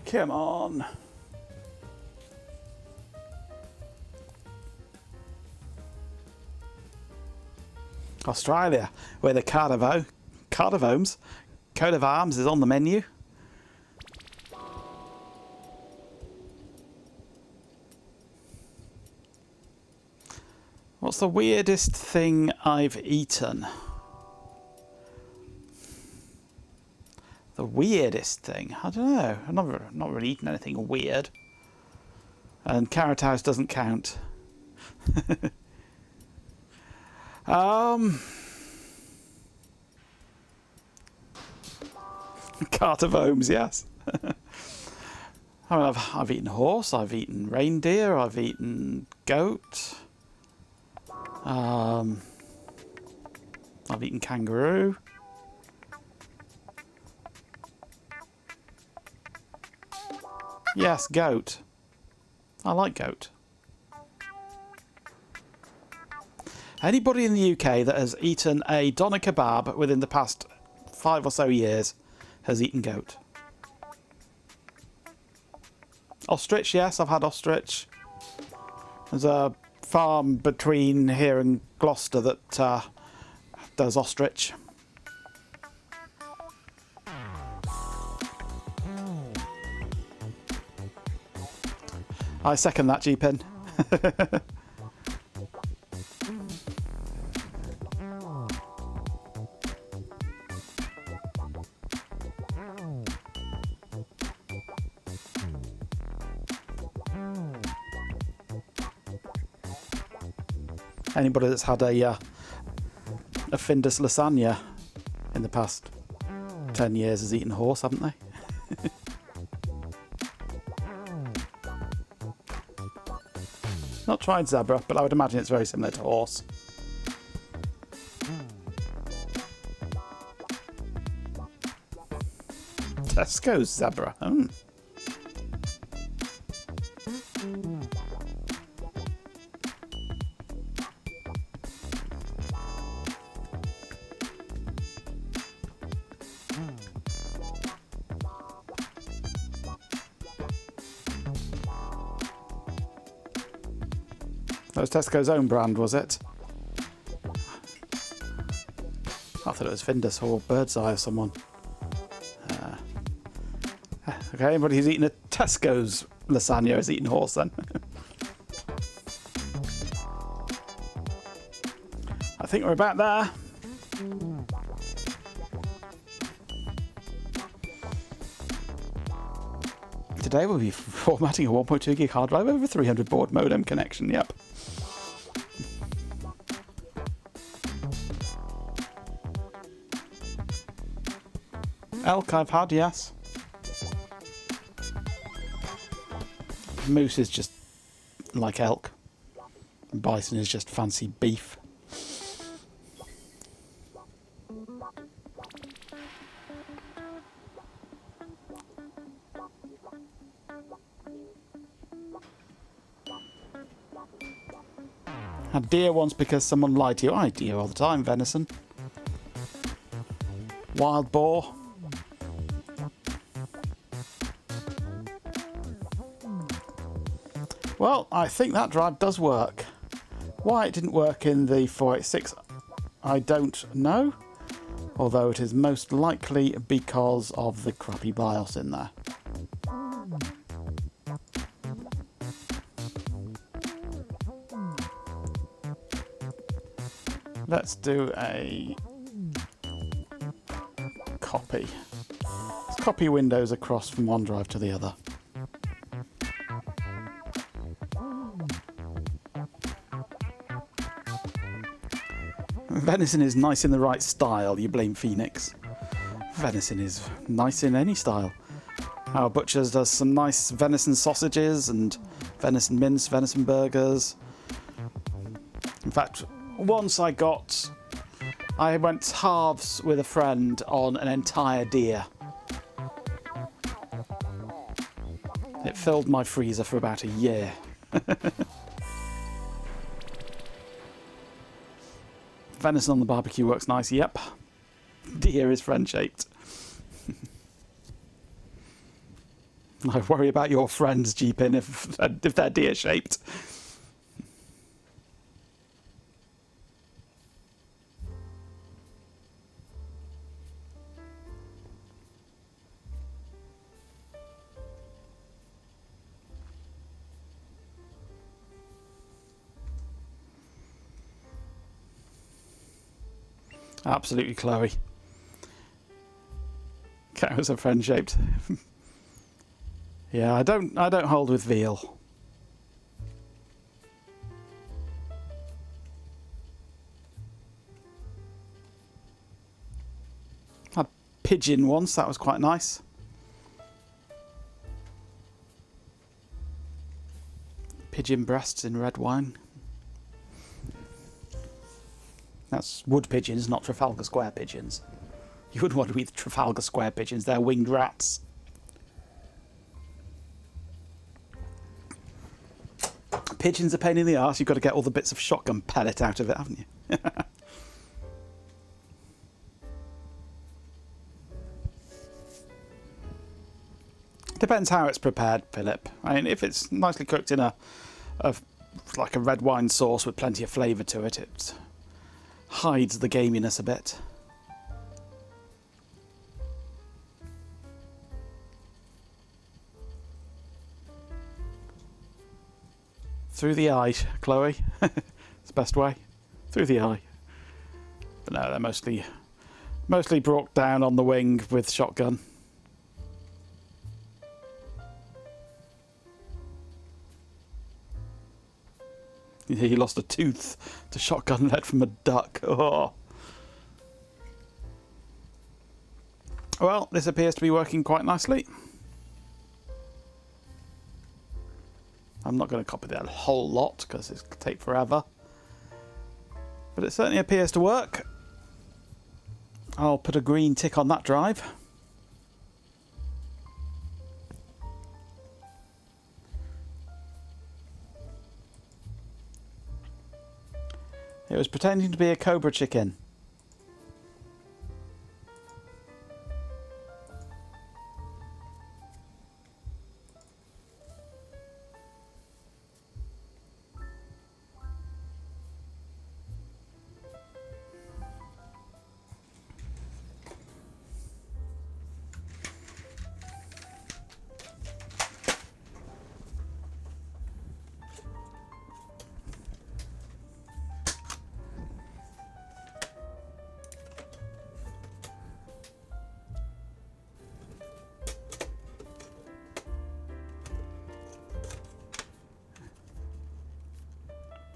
Come on. Australia, where the coat of arms is on the menu. What's the weirdest thing I've eaten? The weirdest thing? I don't know. I've not really eaten anything weird. And Carrot House doesn't count. Cart of Homes, yes. I mean, I've eaten horse, I've eaten reindeer, I've eaten goat. I've eaten kangaroo. Yes, goat. I like goat. Anybody in the UK that has eaten a doner kebab within the past 5 or so years has eaten goat. Ostrich, yes, I've had ostrich. There's a farm between here and Gloucester that does ostrich. I second that, G-Pin. Anybody that's had a Findus lasagna in the past 10 years has eaten horse, haven't they? Not tried zebra, but I would imagine it's very similar to horse. Tesco's zebra. Oh. That was Tesco's own brand, was it? I thought it was Findus or Birdseye or someone. Okay, anybody who's eaten a Tesco's lasagna has eaten horse then. I think we're about there. Today we'll be formatting a 1.2 gig hard drive over 300 baud modem connection, yep. Elk I've had, yes. Moose is just like elk. Bison is just fancy beef. Had deer once because someone lied to you. I eat deer all the time, venison. Wild boar. Well, I think that drive does work. Why it didn't work in the 486, I don't know. Although it is most likely because of the crappy BIOS in there. Let's do a copy. Let's copy Windows across from one drive to the other. Venison is nice in the right style, you blame Phoenix. Venison is nice in any style. Our butchers does some nice venison sausages and venison mince, venison burgers. In fact, once I went halves with a friend on an entire deer. It filled my freezer for about a year. Venison on the barbecue works nice, yep. Deer is friend-shaped. I worry about your friends, Jeepin, if they're deer-shaped. Absolutely, Chloe. Cows are friend-shaped. Yeah, I don't hold with veal. Had pigeon once, that was quite nice. Pigeon breasts in red wine. That's wood pigeons, not Trafalgar Square pigeons. You wouldn't want to eat Trafalgar Square pigeons, they're winged rats. Pigeons are a pain in the arse, you've got to get all the bits of shotgun pellet out of it, haven't you? Depends how it's prepared, Philip. I mean, if it's nicely cooked in like a red wine sauce with plenty of flavour to it, it hides the gaminess a bit. Through the eye, Chloe. It's the best way. Through the eye. But no, they're mostly brought down on the wing with shotgun. He lost a tooth to shotgun lead from a duck. Oh. Well, this appears to be working quite nicely. I'm not going to copy that whole lot because it's going to take forever. But it certainly appears to work. I'll put a green tick on that drive. It was pretending to be a cobra chicken.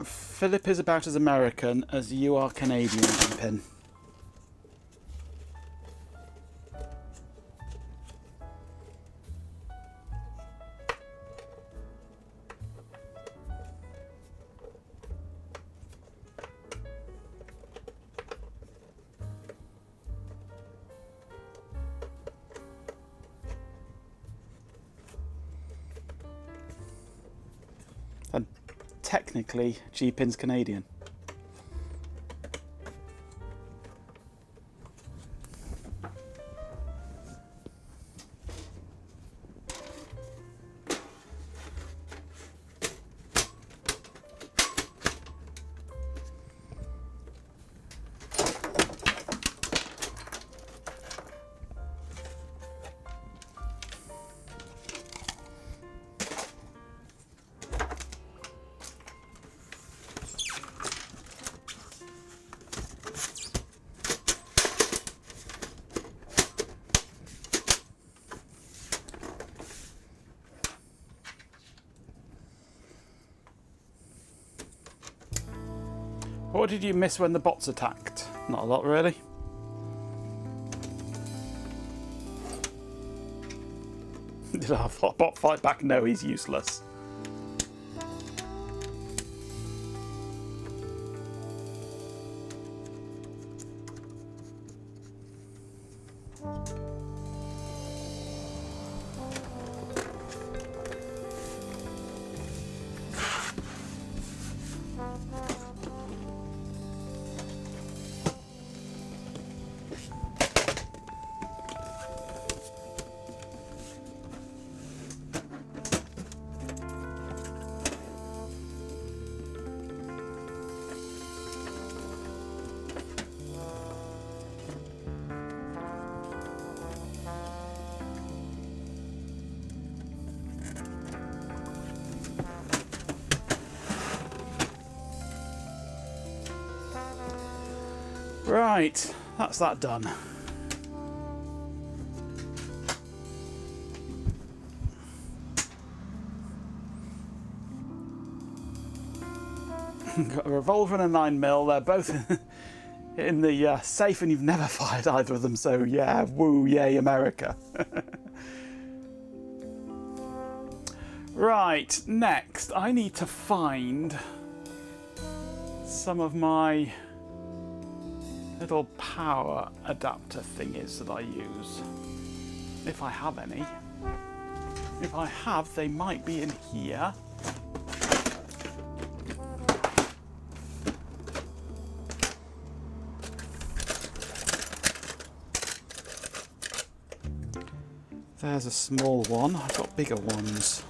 Philip is about as American as you are Canadian, Pin. technically G-Pin's Canadian? What did you miss when the bots attacked? Not a lot, really. Did our bot fight back? No, he's useless. Right, that's that done. Got a revolver and a 9mm. They're both in the safe, and you've never fired either of them. So yeah, woo, yay, America. Right, next I need to find some of my little power adapter thingies that I use, if I have any. If I have, they might be in here. There's a small one. I've got bigger ones.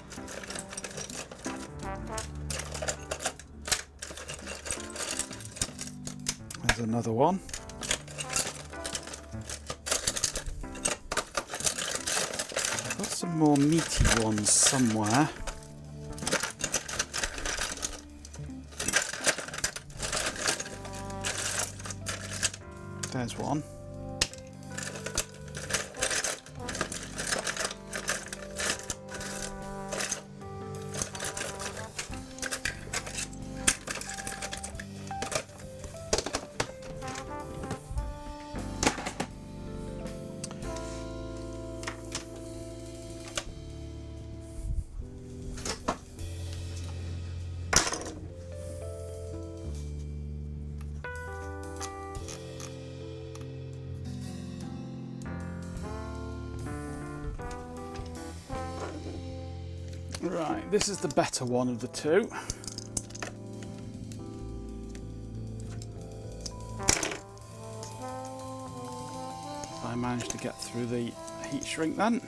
There's another one. I've got some more meaty ones somewhere. There's one. Right, this is the better one of the two. I managed to get through the heat shrink then.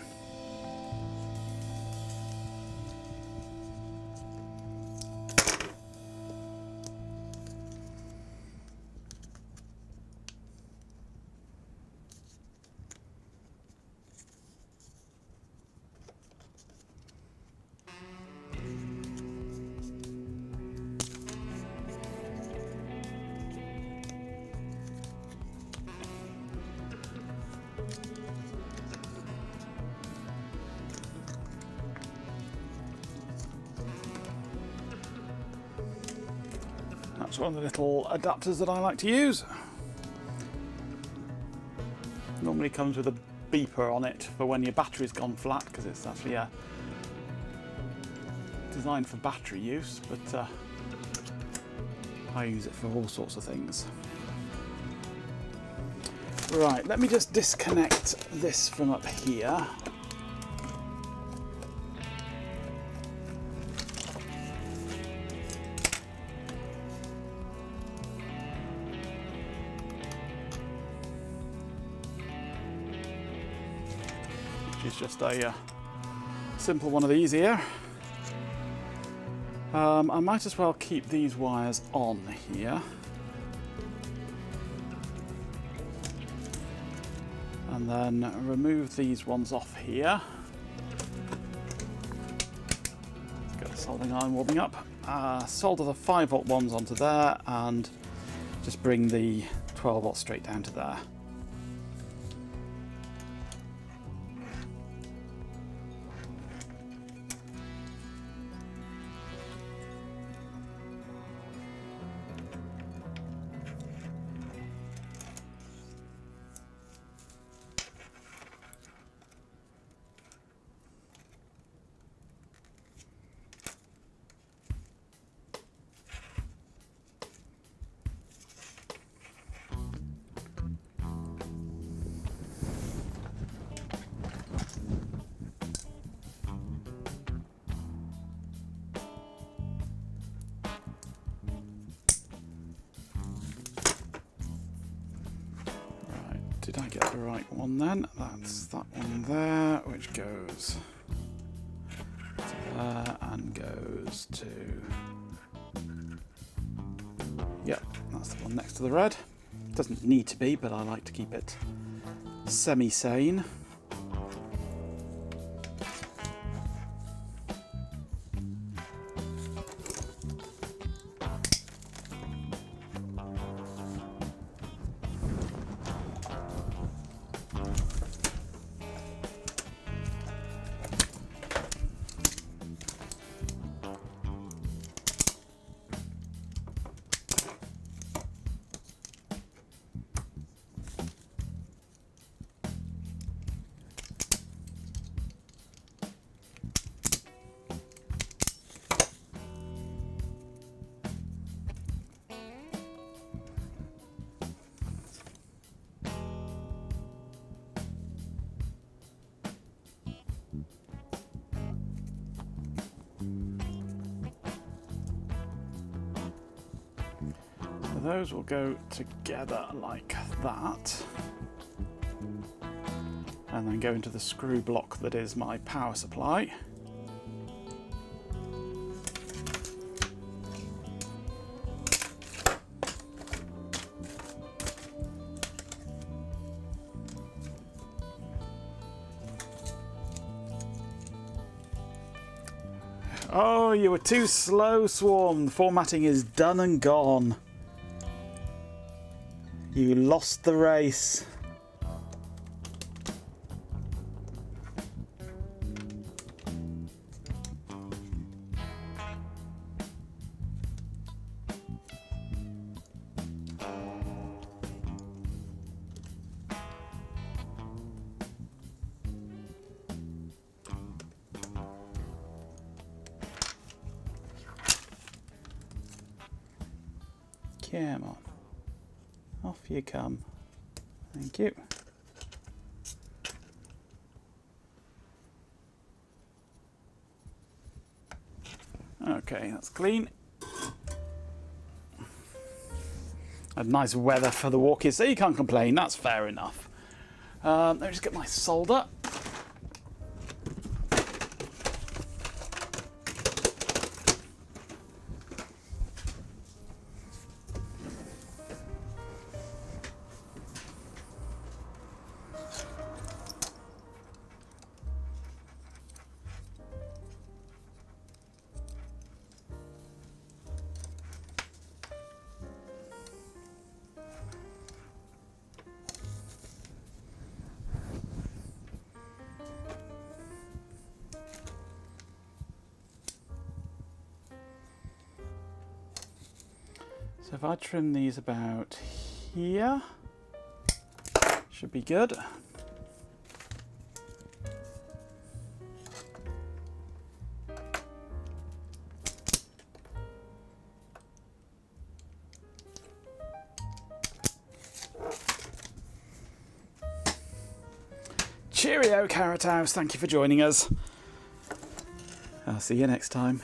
That's one of the little adapters that I like to use. Normally comes with a beeper on it for when your battery's gone flat, because it's actually designed for battery use, but I use it for all sorts of things. Right, let me just disconnect this from up here. which is just a simple one of these here. I might as well keep these wires on here. And then remove these ones off here. Let's get the soldering iron warming up. Solder the 5-volt ones onto there and just bring the 12-volt straight down to there. Did I get the right one then? That's that one there, which goes to there and goes to... Yep, that's the one next to the red. Doesn't need to be, but I like to keep it semi-sane. Those will go together like that, and then go into the screw block that is my power supply. Oh, you were too slow, Swarm. The formatting is done and gone. You lost the race. Come on. Off you come. Thank you. Okay, that's clean. Had nice weather for the walkies, so you can't complain. That's fair enough. Let me just get my solder. So if I trim these about here, should be good. Cheerio, Carrot House. Thank you for joining us. I'll see you next time.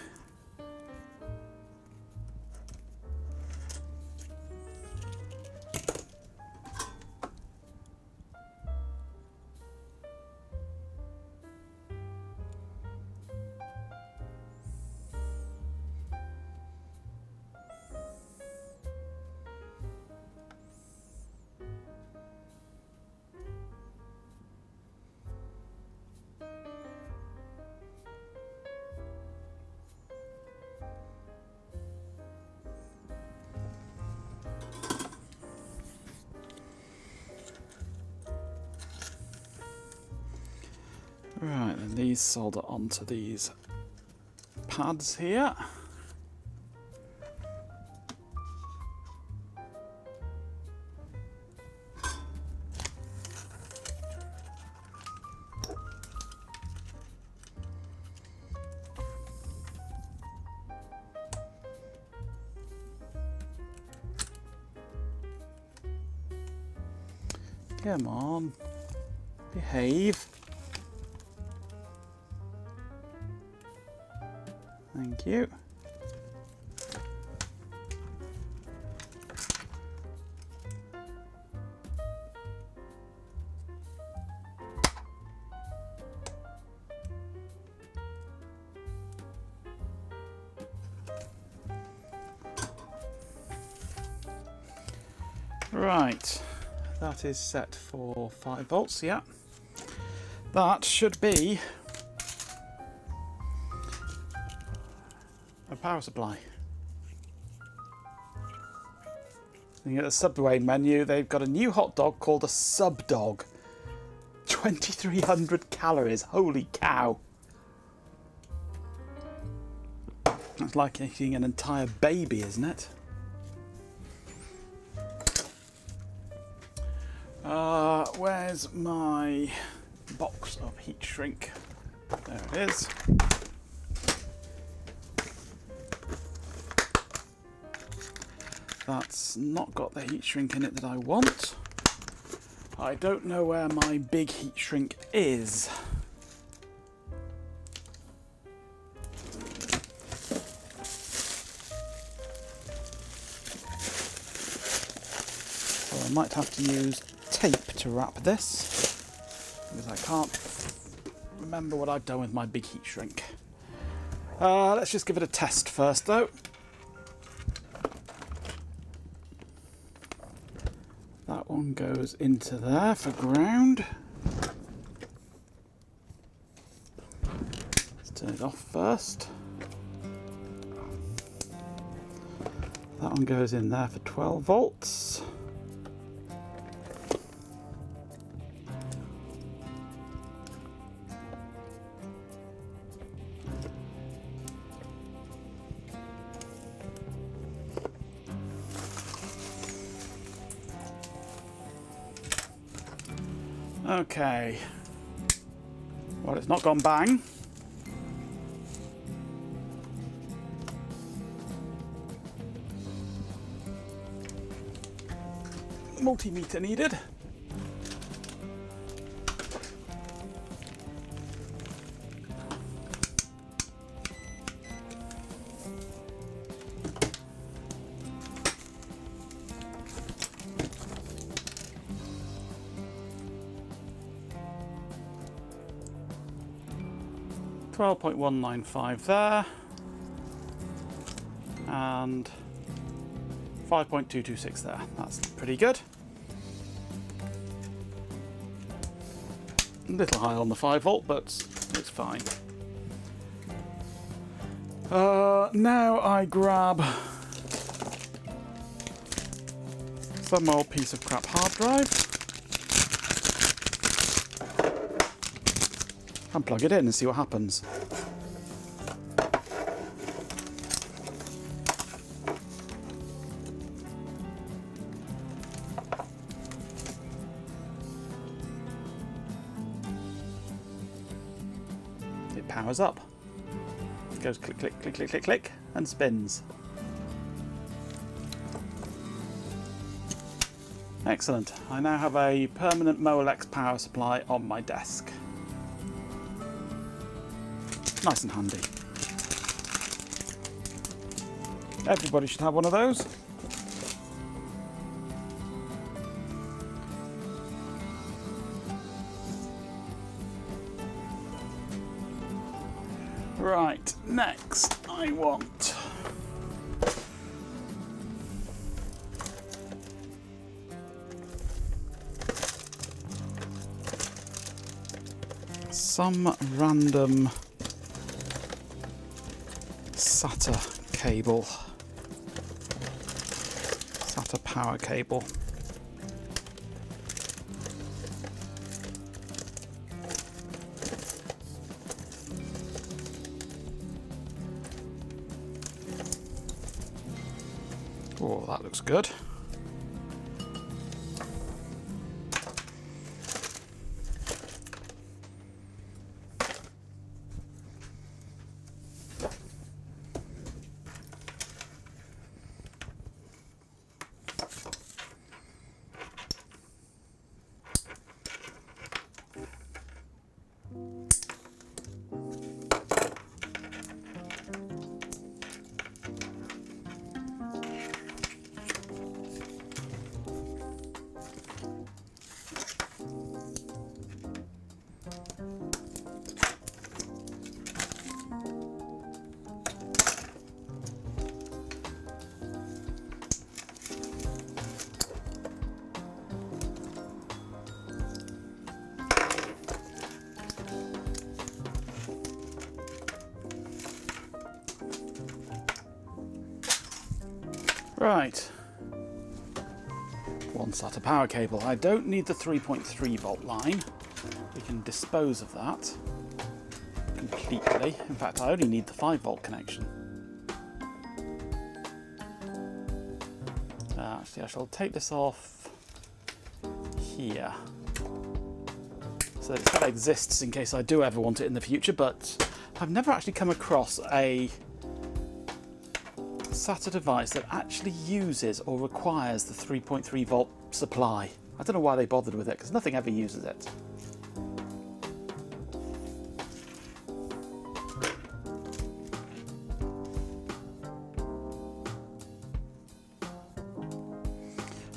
Right, then these solder onto these pads here. Come on, behave. Thank you. Right, that is set for 5 volts, yeah. That should be a power supply. Looking at the Subway menu, they've got a new hot dog called a Sub Dog. 2,300 calories, holy cow. That's like eating an entire baby, isn't it? Where's my box of heat shrink? There it is. That's not got the heat shrink in it that I want. I don't know where my big heat shrink is. So I might have to use tape to wrap this, because I can't remember what I've done with my big heat shrink. Let's just give it a test first though. That one goes into there for ground. Let's turn it off first. That one goes in there for 12 volts. Okay, well, it's not gone bang. Multimeter needed. $12.195 there, and 5.226 there. That's pretty good. A little high on the 5 volt, but it's fine. Now I grab some old piece of crap hard drive and plug it in and see what happens. It powers up. It goes click, click, click, click, click, click, and spins. Excellent. I now have a permanent Molex power supply on my desk. Nice and handy. Everybody should have one of those. Right, next I want some random SATA cable, SATA power cable. Oh, that looks good. Right, one SATA power cable. I don't need the 3.3 volt line. We can dispose of that completely. In fact, I only need the 5 volt connection. Actually, I shall take this off here, so that it still exists in case I do ever want it in the future, but I've never actually come across a SATA device that actually uses or requires the 3.3 volt supply. I don't know why they bothered with it, because nothing ever uses it.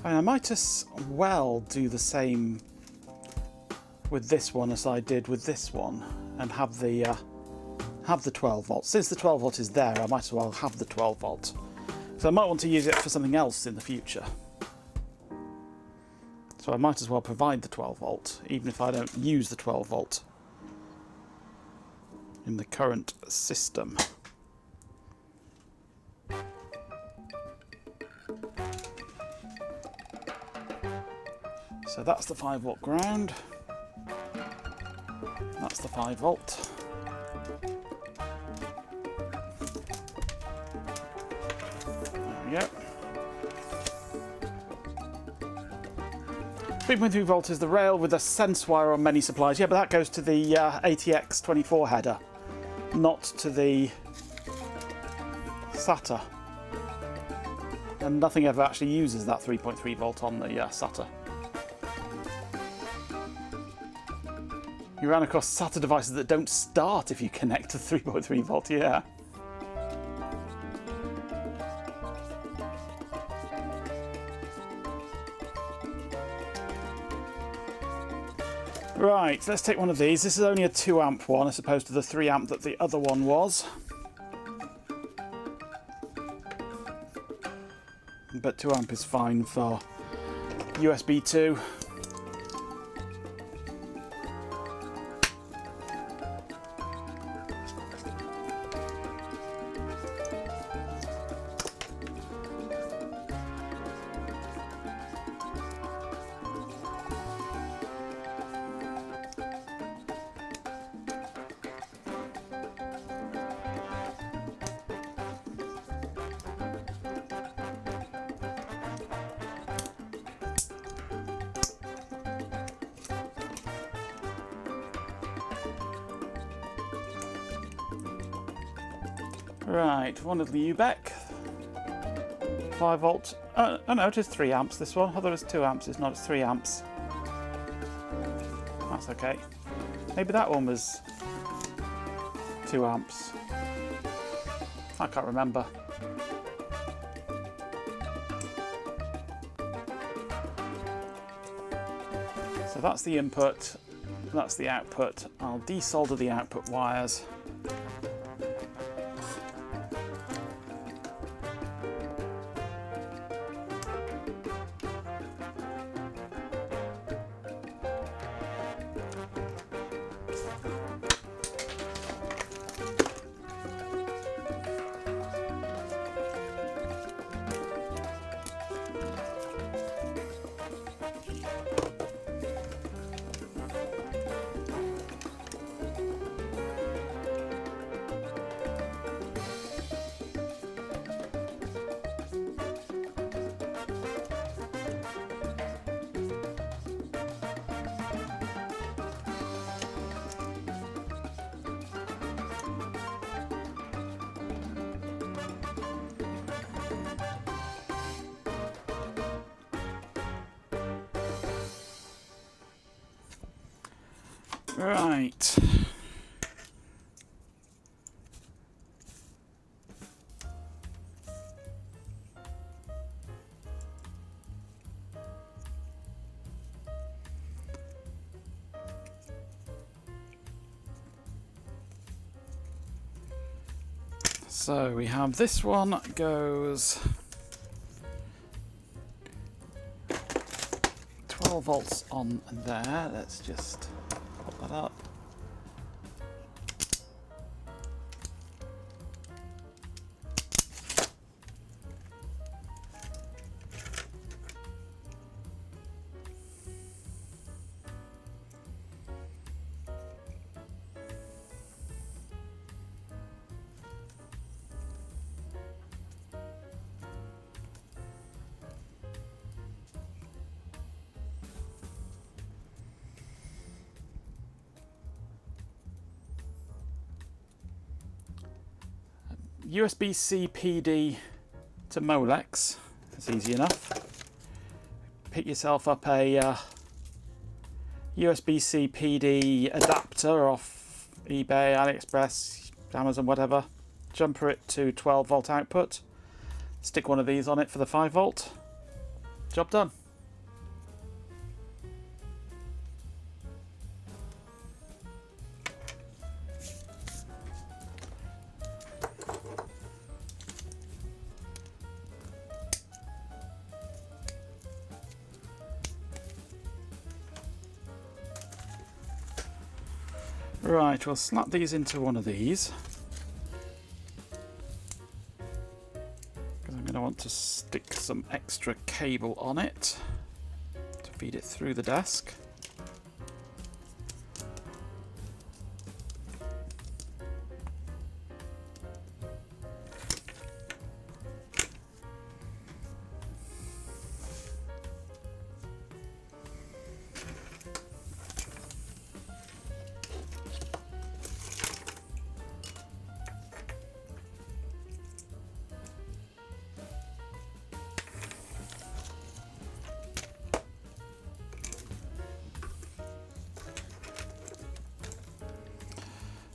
I mean, I might as well do the same with this one as I did with this one, and have the 12 volts. Since the 12 volt is there, I might as well have the 12 volt. So I might want to use it for something else in the future. So I might as well provide the 12 volt, even if I don't use the 12 volt in the current system. So that's the 5 volt ground. That's the 5 volt. Yep. 3.3 volt is the rail with a sense wire on many supplies. Yeah, but that goes to the ATX24 header, not to the SATA. And nothing ever actually uses that 3.3 volt on the SATA. You ran across SATA devices that don't start if you connect to 3.3 volt, yeah. Right, let's take one of these. This is only a 2 amp one as opposed to the 3 amp that the other one was. But 2 amp is fine for USB 2. Right, one of the UBEC. 5 volt. Oh no, it is 3 amps this one. I thought it was 2 amps. It's not, it's 3 amps. That's okay. Maybe that one was 2 amps. I can't remember. So that's the input, that's the output. I'll desolder the output wires. Right. So we have this one goes 12 volts on there. Let's just pop that up. USB-C PD to Molex. That's easy enough. Pick yourself up a USB-C PD adapter off eBay, AliExpress, Amazon, whatever. Jumper it to 12 volt output. Stick one of these on it for the 5 volt. Job done. Right, we'll slap these into one of these. Because I'm going to want to stick some extra cable on it to feed it through the desk.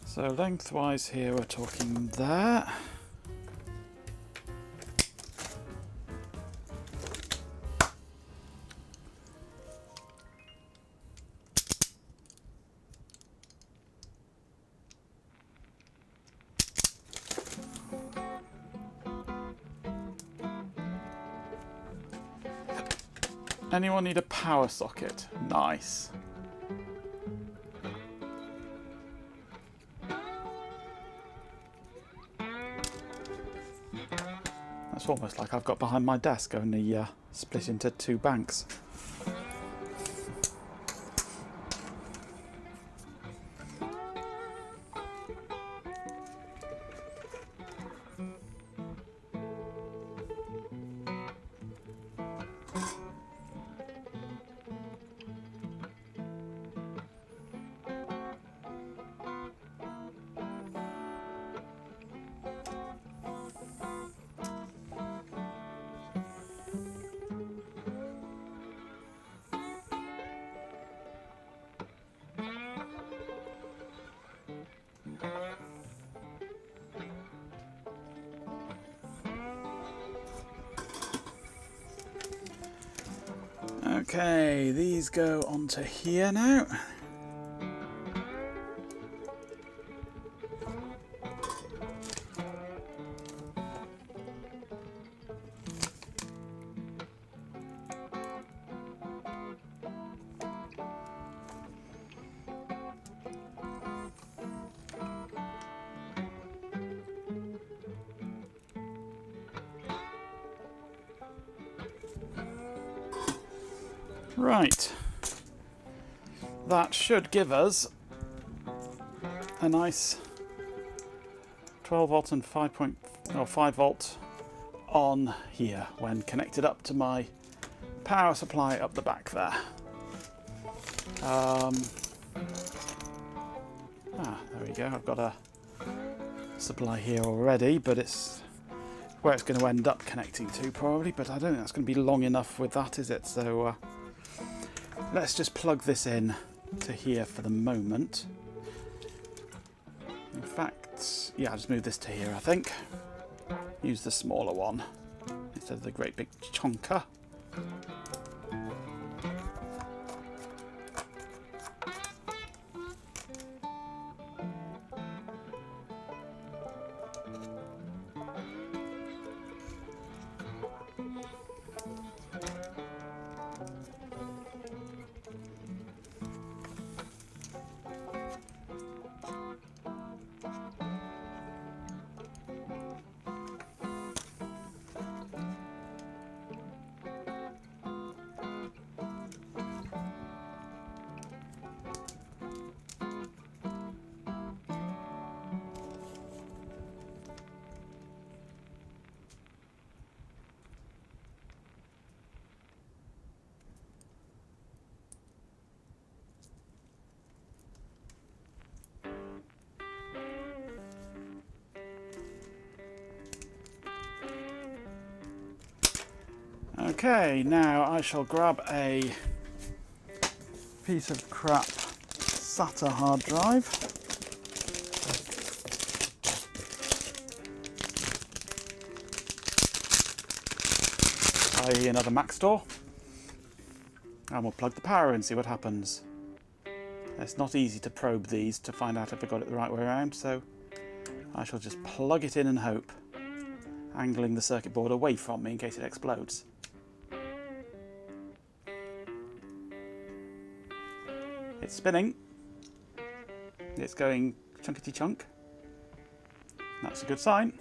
So lengthwise here we're talking there. Anyone need a power socket? Nice. It's almost like I've got behind my desk, only split into 2 banks. Okay, these go onto here now. Right, that should give us a nice 12 volt and 5 volt on here when connected up to my power supply up the back there. There we go, I've got a supply here already, but it's where it's going to end up connecting to probably, but I don't think that's going to be long enough with that, is it? So let's just plug this in to here for the moment. In fact, yeah, I'll just move this to here, I think. Use the smaller one instead of the great big chonker. Okay, now I shall grab a piece of crap SATA hard drive. i.e. another Mac store. And we'll plug the power in and see what happens. It's not easy to probe these to find out if I got it the right way around, so I shall just plug it in and hope, angling the circuit board away from me in case it explodes. It's spinning. It's going chunkety chunk. That's a good sign.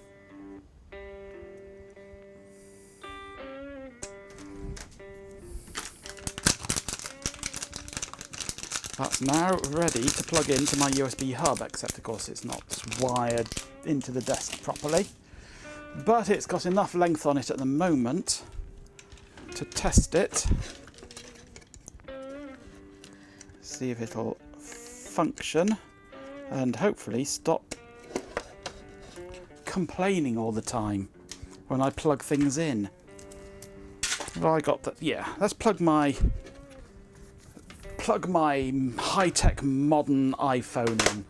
That's now ready to plug into my USB hub, except of course it's not wired into the desk properly. But it's got enough length on it at the moment to test it. See if it'll function and hopefully stop complaining all the time when I plug things in. Well, I got that. Yeah, let's plug my high-tech modern iPhone in.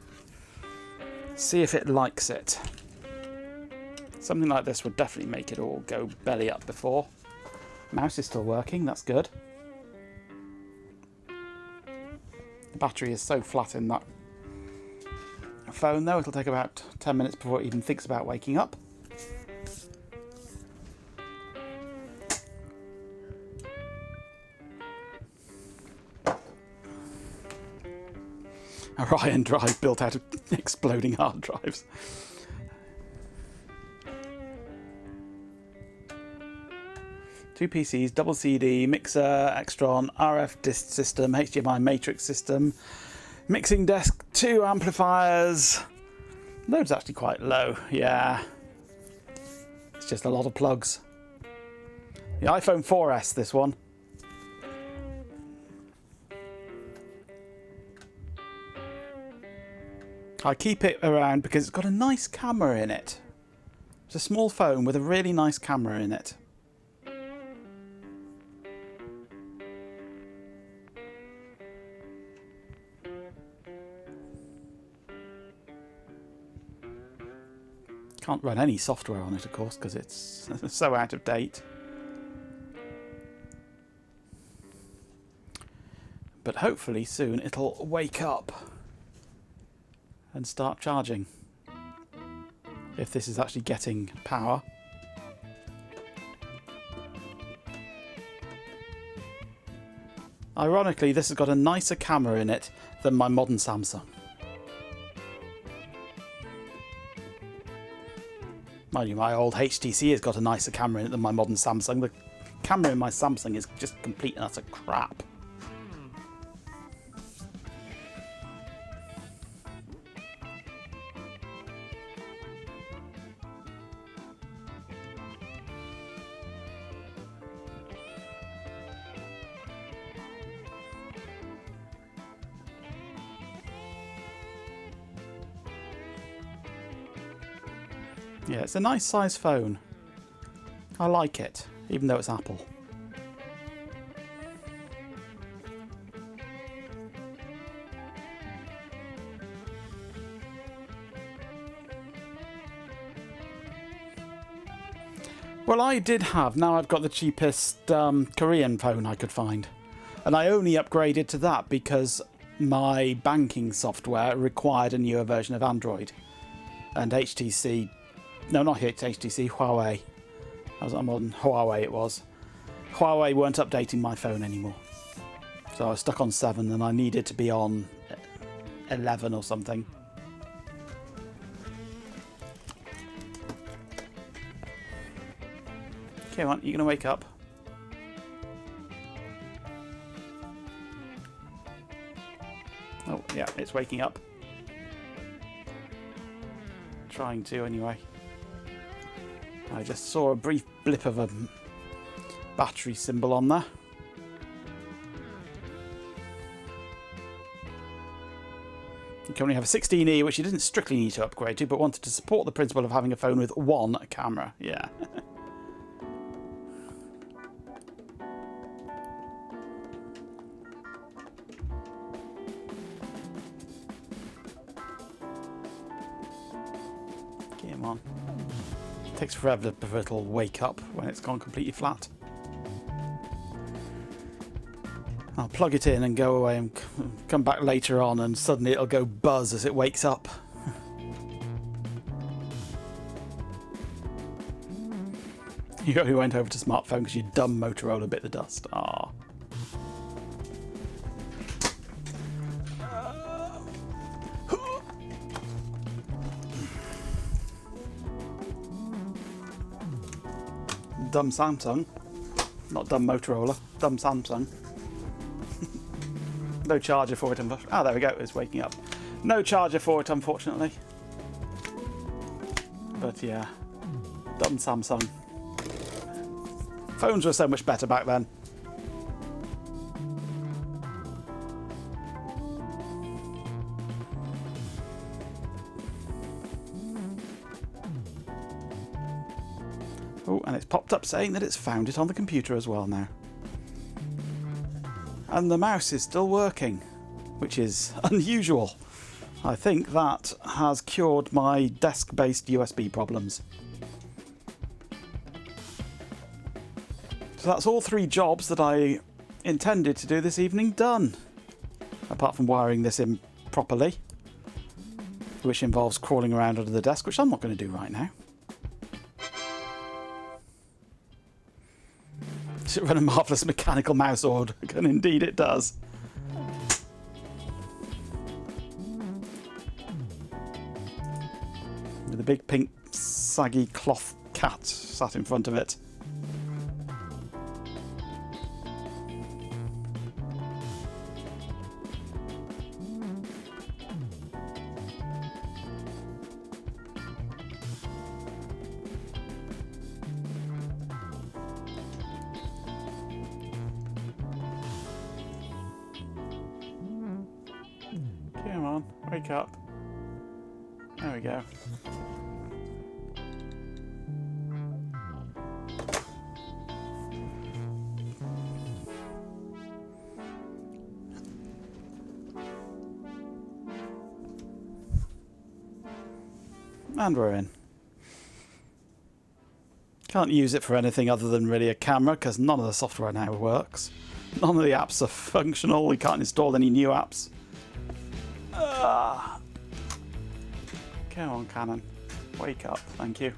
See if it likes it. Something like this would definitely make it all go belly up before. Mouse is still working, that's good. The battery is so flat in that phone though, it'll take about 10 minutes before it even thinks about waking up. Orion Drive built out of exploding hard drives. Two PCs, double CD, mixer, Extron, RF disc system, HDMI matrix system, mixing desk, 2 amplifiers. Load's actually quite low, yeah. It's just a lot of plugs. The iPhone 4S, this one. I keep it around because it's got a nice camera in it. It's a small phone with a really nice camera in it. Can't run any software on it, of course, because it's so out of date. But hopefully soon it'll wake up and start charging. If this is actually getting power. Ironically, this has got a nicer camera in it than my modern Samsung. Mind you, my old HTC has got a nicer camera in it than my modern Samsung. The camera in my Samsung is just complete and utter crap. Yeah, it's a nice size phone. I like it, even though it's Apple. Well, I did have. Now I've got the cheapest Korean phone I could find. And I only upgraded to that because my banking software required a newer version of Android. And HTC... No, not HTC, Huawei. I'm on Huawei it was. Huawei weren't updating my phone anymore. So I was stuck on 7 and I needed to be on 11 or something. Come on, you gonna wake up? Oh, yeah, it's waking up. Trying to, anyway. I just saw a brief blip of a battery symbol on there. You currently have a 16E, which you didn't strictly need to upgrade to, but wanted to support the principle of having a phone with one camera. Yeah. Come on. It takes forever before it'll wake up when it's gone completely flat. I'll plug it in and go away and come back later on and suddenly it'll go buzz as it wakes up. You only went over to smartphone because your dumb Motorola bit the dust. Ah. Dumb Samsung. Not dumb Motorola. Dumb Samsung. No charger for it. Ah, there we go. It's waking up. No charger for it, unfortunately. But yeah, dumb Samsung. Phones were so much better back then. Oh, and it's popped up saying that it's found it on the computer as well now. And the mouse is still working, which is unusual. I think that has cured my desk-based USB problems. So that's all 3 jobs that I intended to do this evening done. Apart from wiring this in properly, which involves crawling around under the desk, which I'm not going to do right now. Does it run a marvellous mechanical mouse organ? And indeed it does. With a big pink saggy cloth cat sat in front of it. Come on, wake up. There we go. And we're in. Can't use it for anything other than really a camera because none of the software now works. None of the apps are functional. We can't install any new apps. Come on, Canon. Wake up. Thank you.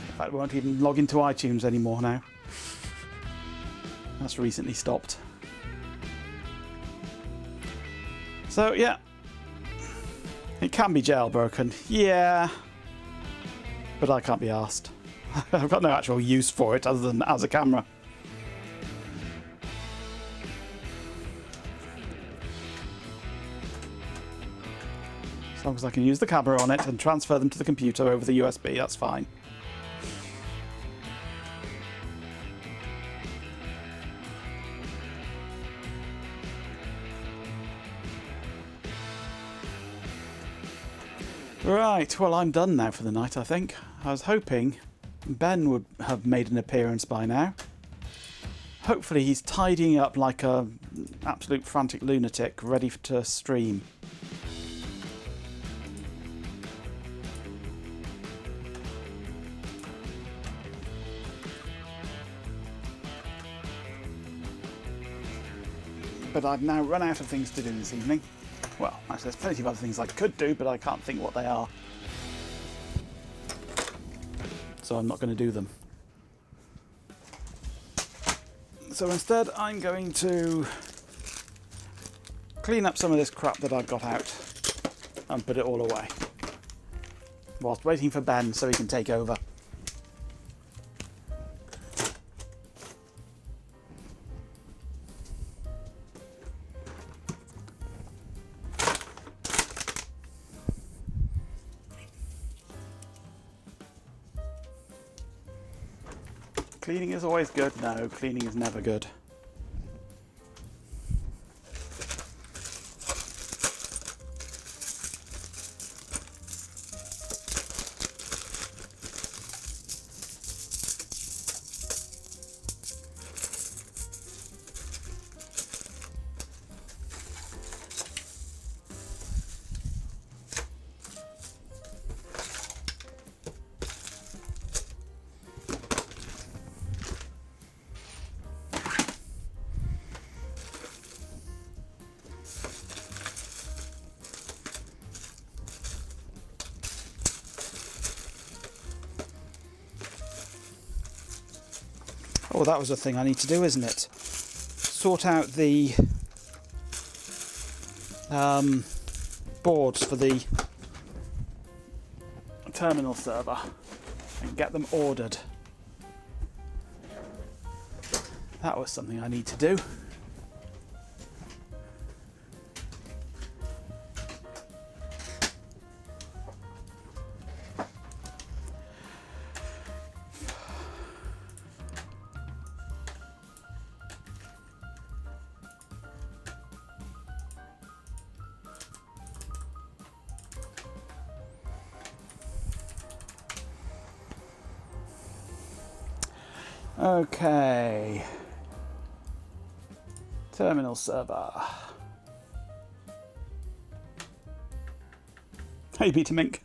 In fact, we won't even log into iTunes anymore now. That's recently stopped. So, yeah. It can be jailbroken. Yeah. But I can't be arsed. I've got no actual use for it other than as a camera. As long as I can use the camera on it and transfer them to the computer over the USB, that's fine. Right, well, I'm done now for the night, I think. I was hoping Ben would have made an appearance by now. Hopefully he's tidying up like a absolute frantic lunatic, ready to stream. but I've now run out of things to do this evening. Well, actually, there's plenty of other things I could do, but I can't think what they are. So I'm not going to do them. So instead, I'm going to clean up some of this crap that I've got out and put it all away, whilst waiting for Ben so he can take over. Cleaning is always good. No, cleaning is never good. Oh, that was a thing I need to do, isn't it? Sort out the boards for the terminal server and get them ordered. That was something I need to do. Okay. Terminal server. Hey, Peter Mink.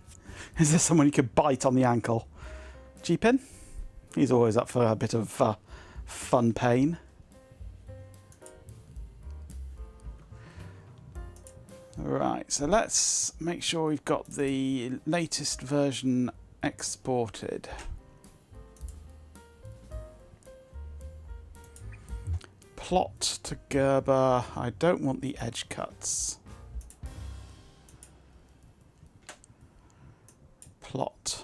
Is there someone you could bite on the ankle? G-Pin? He's always up for a bit of fun pain. Right, so let's make sure we've got the latest version exported. Plot to Gerber. I don't want the edge cuts. Plot.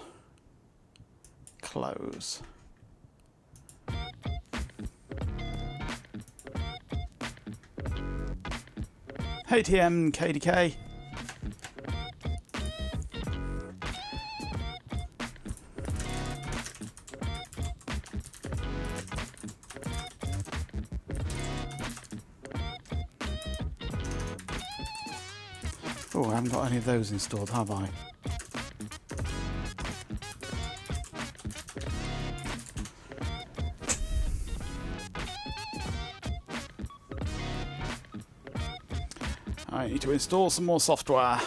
Close. Hey TM KDK. Oh, I haven't got any of those installed, have I? I need to install some more software.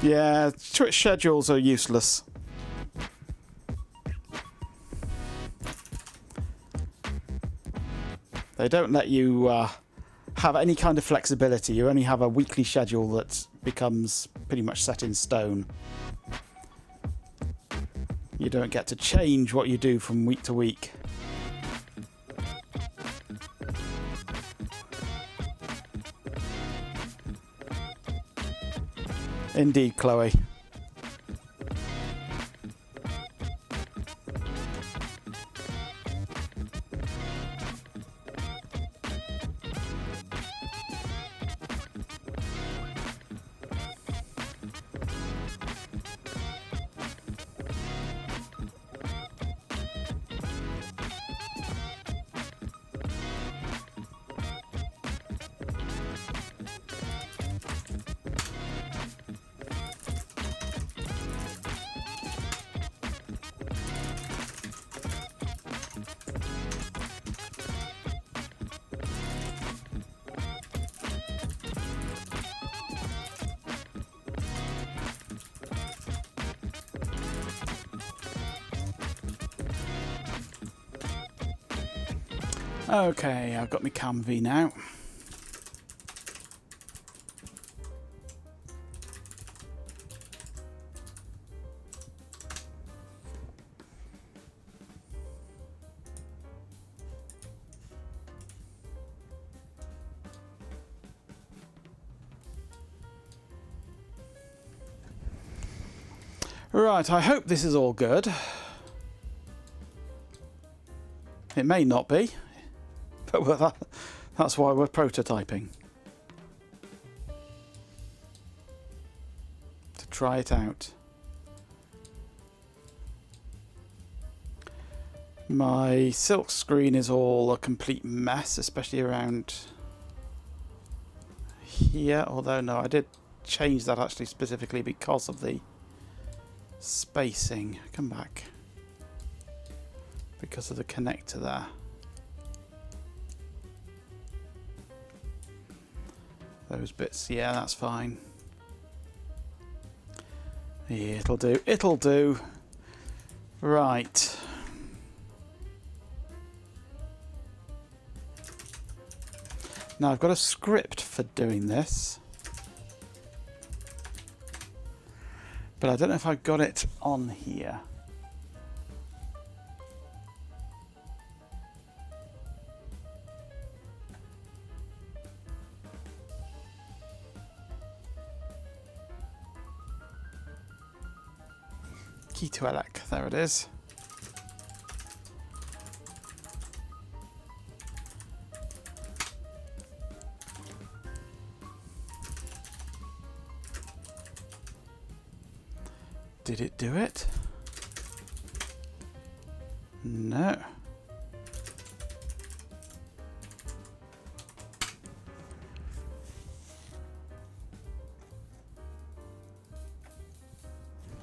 Yeah, Twitch schedules are useless. They don't let you have any kind of flexibility. You only have a weekly schedule that becomes pretty much set in stone. You don't get to change what you do from week to week. Indeed, Chloe. Okay, I've got my Camv now. Right, I hope this is all good. It may not be, but that's why we're prototyping. To try it out. My silk screen is all a complete mess, especially around here. Although, no, I did change that actually specifically because of the spacing. Come back. Because of the connector there. Those bits, yeah, that's fine. Yeah, it'll do. It'll do. Right. Now I've got a script for doing this. But I don't know if I've got it on here. Key to elec, there it is. Did it do it? No.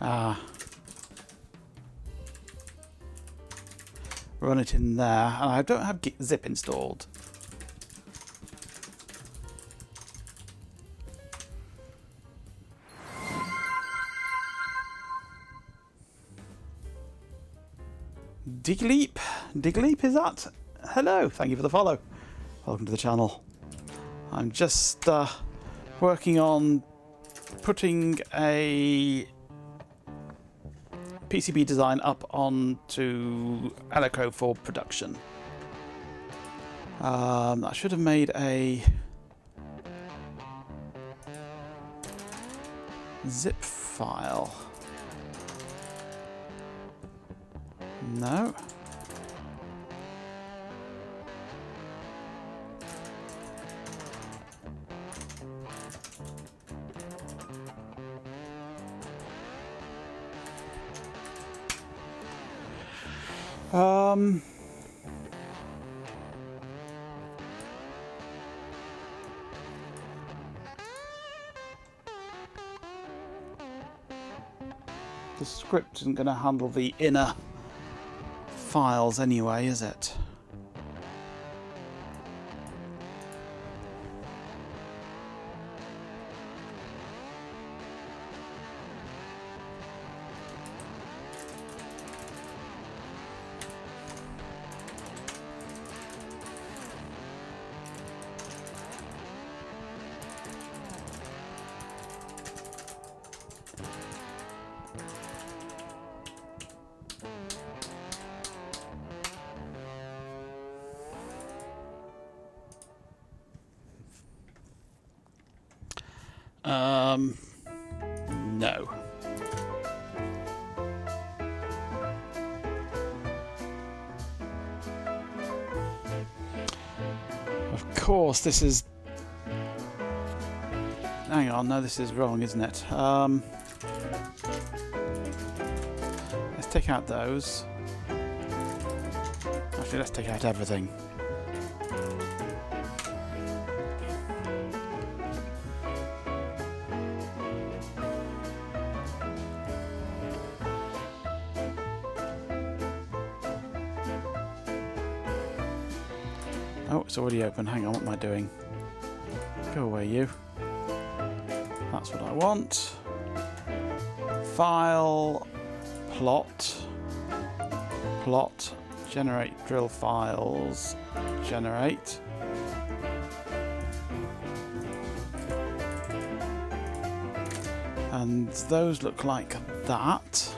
Ah. Run it in there, and I don't have zip installed. Digleep? Digleep, is that? Hello, thank you for the follow. Welcome to the channel. I'm just working on putting a PCB design up onto Electro for production. I should have made a zip file. No. The script isn't going to handle the inner files anyway, is it? No. Of course, this is... Hang on, no, this is wrong, isn't it? Let's take out those. Actually, let's take out everything. Oh, it's already open. Hang on, what am I doing? Go away, you. That's what I want. File, plot, Generate drill files. Generate. And those look like that.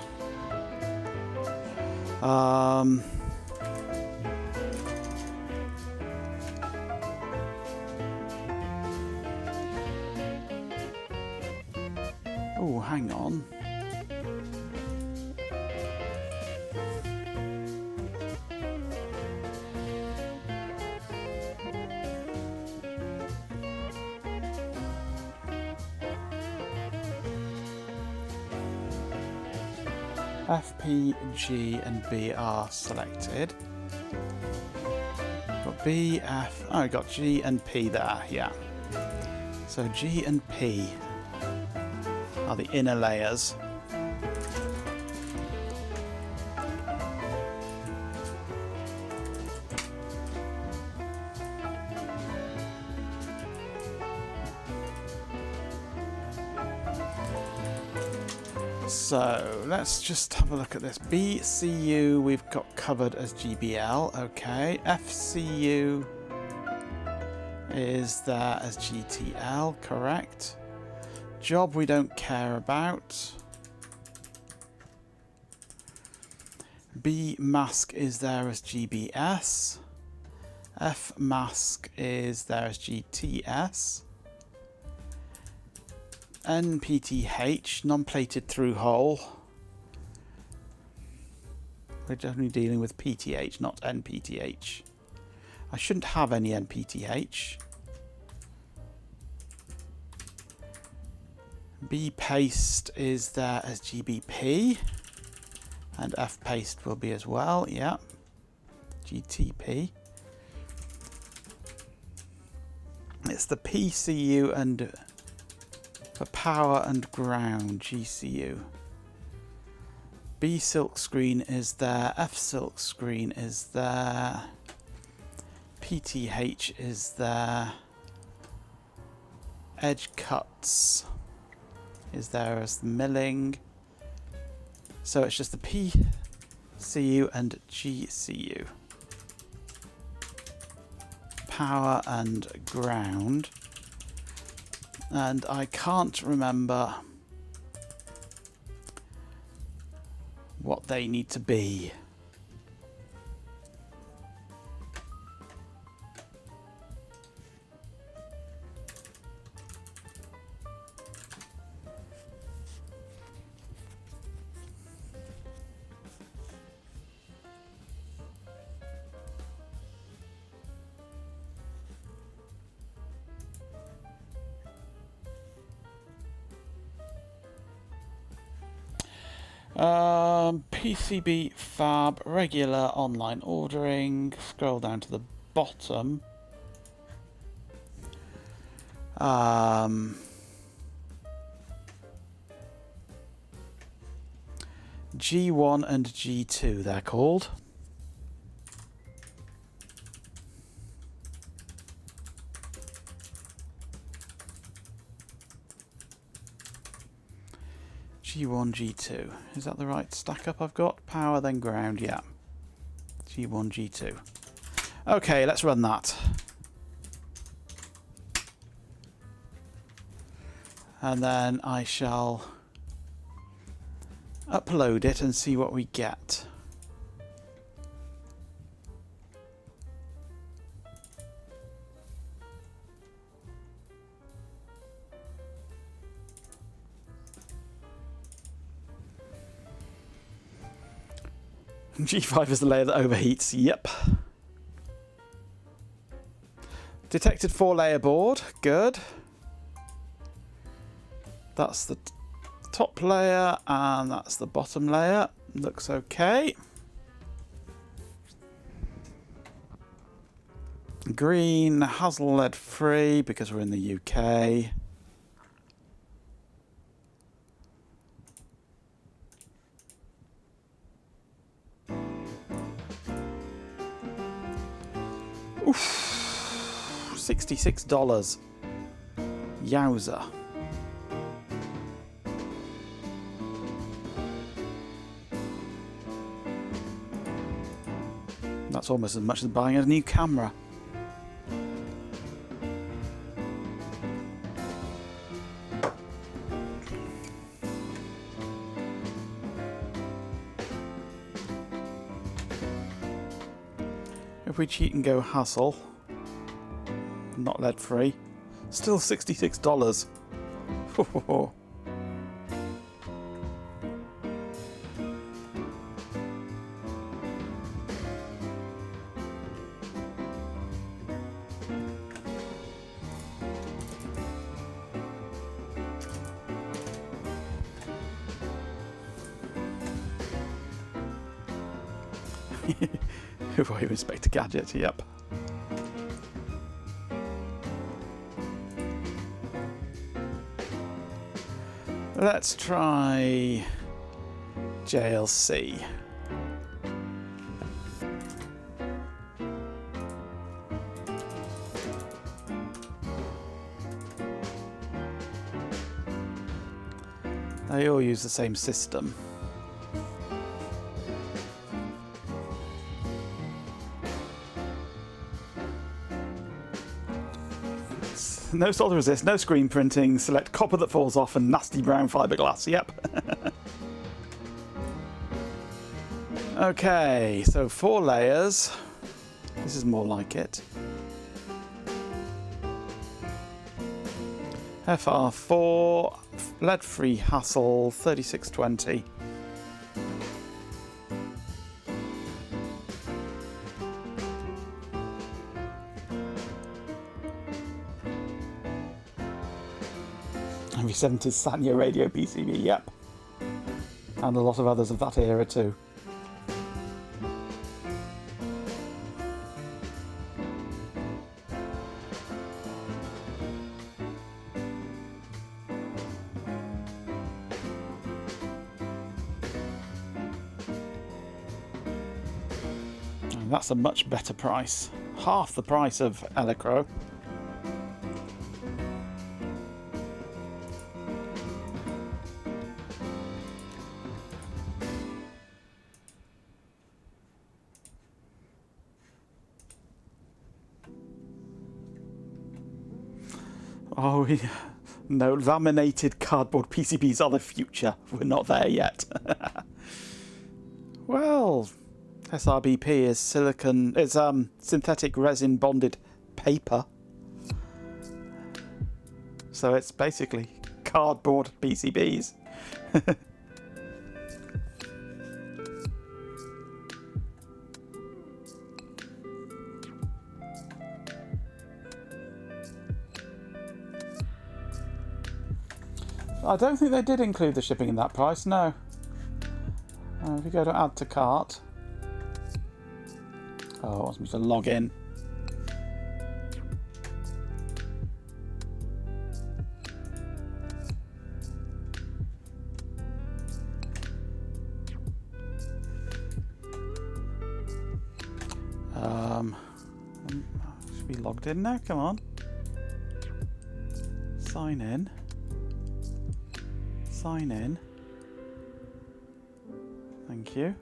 Oh, hang on. F, P, G and B are selected. Got B, F, oh, I got G and P there, yeah. So G and P are the inner layers. So let's just have a look at this. BCU we've got covered as GBL, okay. FCU is there as GTL, correct. Job we don't care about. B mask is there as GBS. F mask is there as GTS. NPTH, non-plated through hole. We're only dealing with PTH, not NPTH. I shouldn't have any NPTH. B paste is there as GBP. And F paste will be as well, yeah. GTP. It's the PCU and for power and ground, GCU. B silk screen is there, F silk screen is there, PTH is there, edge cuts is there as the milling. So it's just the PCU and GCU. Power and ground. And I can't remember what they need to be. PCB fab, regular online ordering. Scroll down to the bottom. G1 and G2 they're called. G1, G2. Is that the right stack up I've got? Power, then ground, yeah. G1, G2. Okay, let's run that. And then I shall upload it and see what we get. G5 is the layer that overheats, yep. Detected 4-layer board, good. That's the top layer and that's the bottom layer. Looks okay. Green, Hazel lead free because we're in the UK. Oof, $66. Yowza. That's almost as much as buying a new camera. If we cheat and go hassle, not lead free, still $66. Who are you, Inspector Gadget? Yep. Let's try JLC. They all use the same system. No solder resist, no screen printing, select copper that falls off and nasty brown fiberglass. Yep. Okay, so 4 layers. This is more like it. FR4, lead-free hassle, 3620. Every 70s Sanya radio PCB, yep. And a lot of others of that era too. And that's a much better price. Half the price of Elecro. Oh, yeah. No, laminated cardboard PCBs are the future. We're not there yet. Well, SRBP is silicon. It's synthetic resin bonded paper. So it's basically cardboard PCBs. I don't think they did include the shipping in that price, no. If we go to add to cart. Oh, it wants me to log in. Should be logged in now, come on. Sign in. Sign in. Thank you.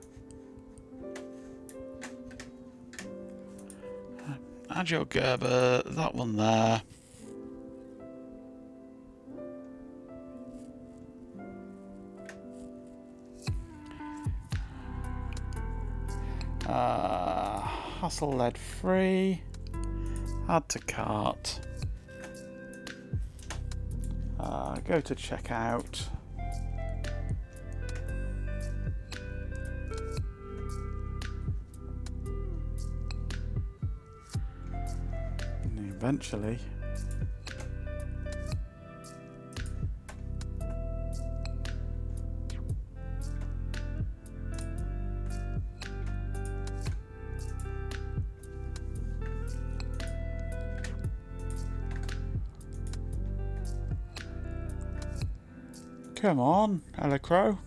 Add your Gerber, that one there. Hustle lead free. Add to cart. Go to checkout. And eventually. Come on, Elecro.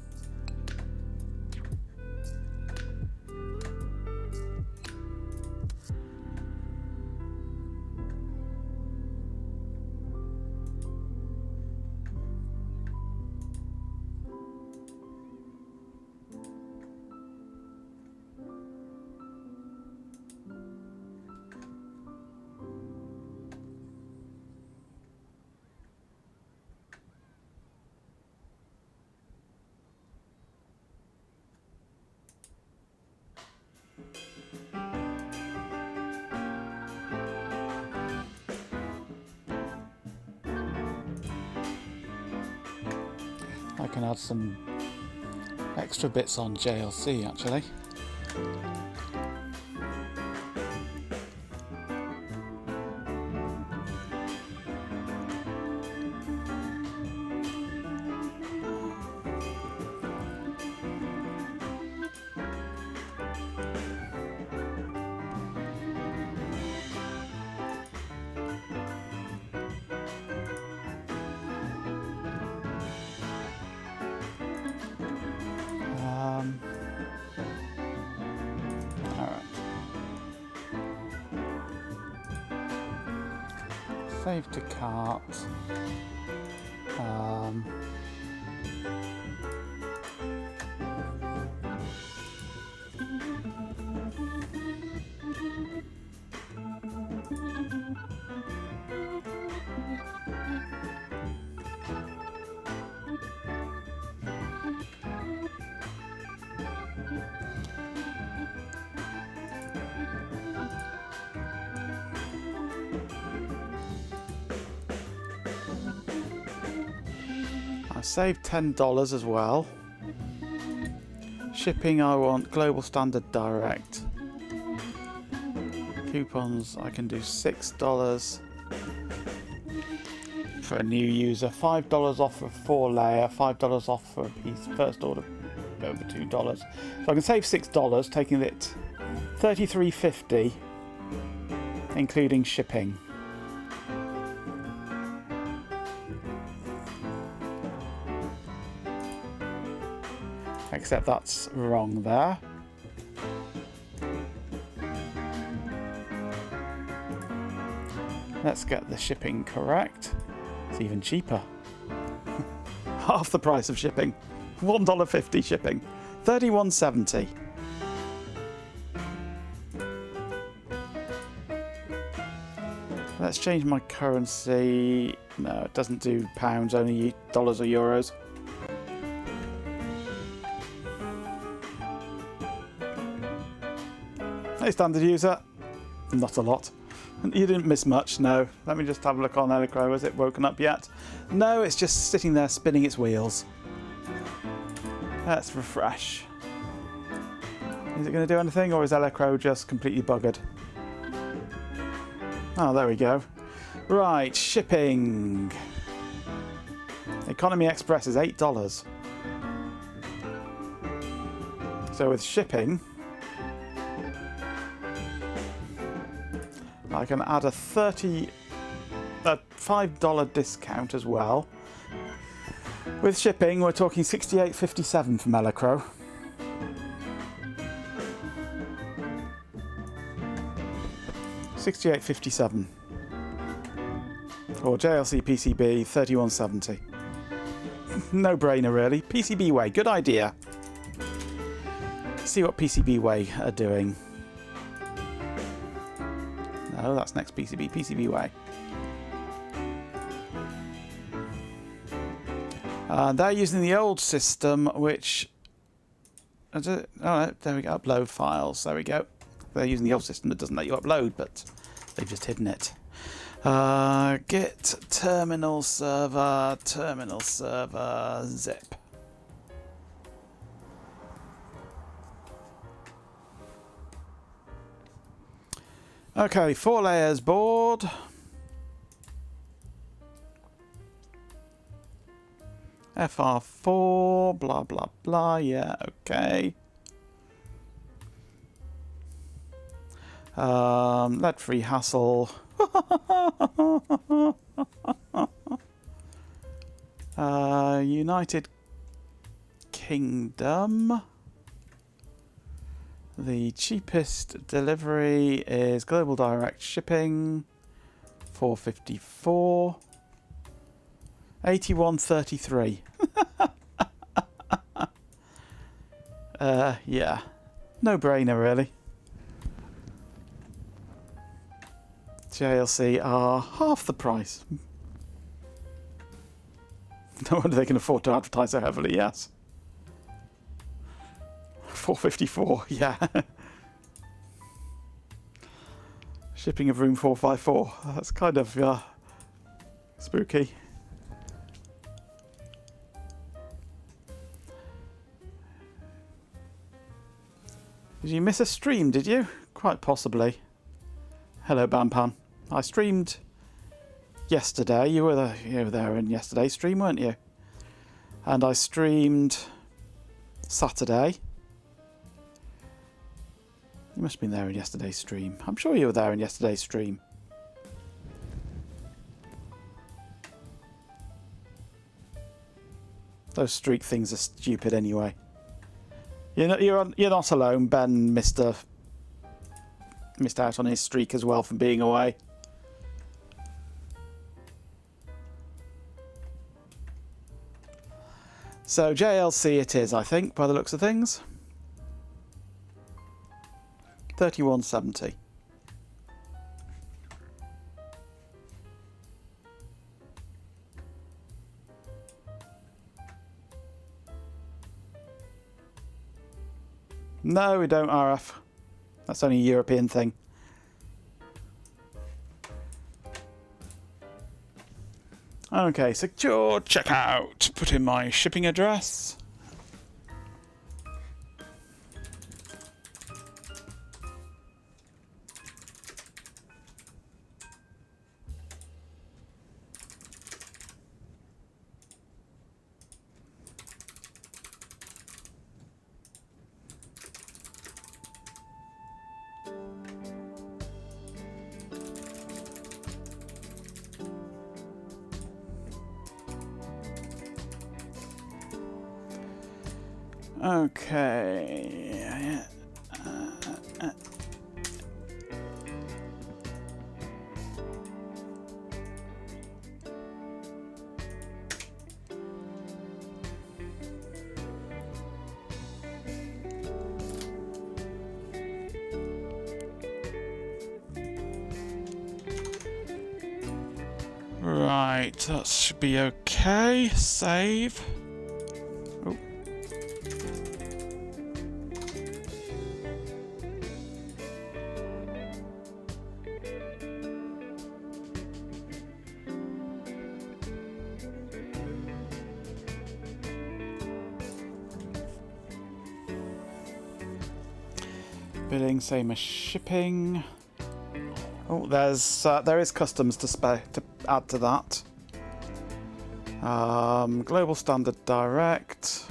can add some extra bits on JLC actually. Alright. Save to cart. I saved $10 as well. Shipping I want Global Standard Direct. Coupons I can do $6 for a new user, $5 off for a 4-layer, $5 off for a piece first order over $2. So I can save $6, taking it $33.50 including shipping. Except that's wrong there. Let's get the shipping correct. It's even cheaper. Half the price of shipping. $1.50 shipping. $31.70. Let's change my currency. No, it doesn't do pounds, only dollars or euros. Hey, standard user. Not a lot. You didn't miss much, no. Let me just have a look on Elecro. Has it woken up yet? No, it's just sitting there spinning its wheels. Let's refresh. Is it going to do anything, or is Elecro just completely buggered? Oh, there we go. Right, shipping. Economy Express is $8. So with shipping, I can add a $5 discount as well. With shipping, we're talking $68.57 from Elecro. $68.57. Or JLC PCB, $31.70. No brainer really. PCB Way, good idea. Let's see what PCB Way are doing. No, that's next PCB. PCB Way. They're using the old system, which... Oh, there we go. Upload files. There we go. They're using the old system that doesn't let you upload, but they've just hidden it. Git terminal server, zip. Okay, 4 layers board. FR4, blah, blah, blah. Yeah, okay. Lead-free hassle. United Kingdom. The cheapest delivery is Global Direct Shipping, $4.54. $81.33. Yeah, no brainer really. JLC are half the price. No wonder they can afford to advertise so heavily, yes. $4.54, yeah. Shipping of room 454. That's kind of spooky. Did you miss a stream, did you? Quite possibly. Hello, Bampan. I streamed yesterday. You were there in yesterday's stream, weren't you? And I streamed Saturday. You must have been there in yesterday's stream. I'm sure you were there in yesterday's stream. Those streak things are stupid anyway. You're not alone. Ben missed out on his streak as well from being away. So JLC it is, I think, by the looks of things. 31.70. No, we don't, RF. That's only a European thing. Okay, secure checkout. Put in my shipping address. Okay. Right, that should be okay. Save. Oh. Billing, same as shipping. Oh, there is customs to add to that. Global standard direct.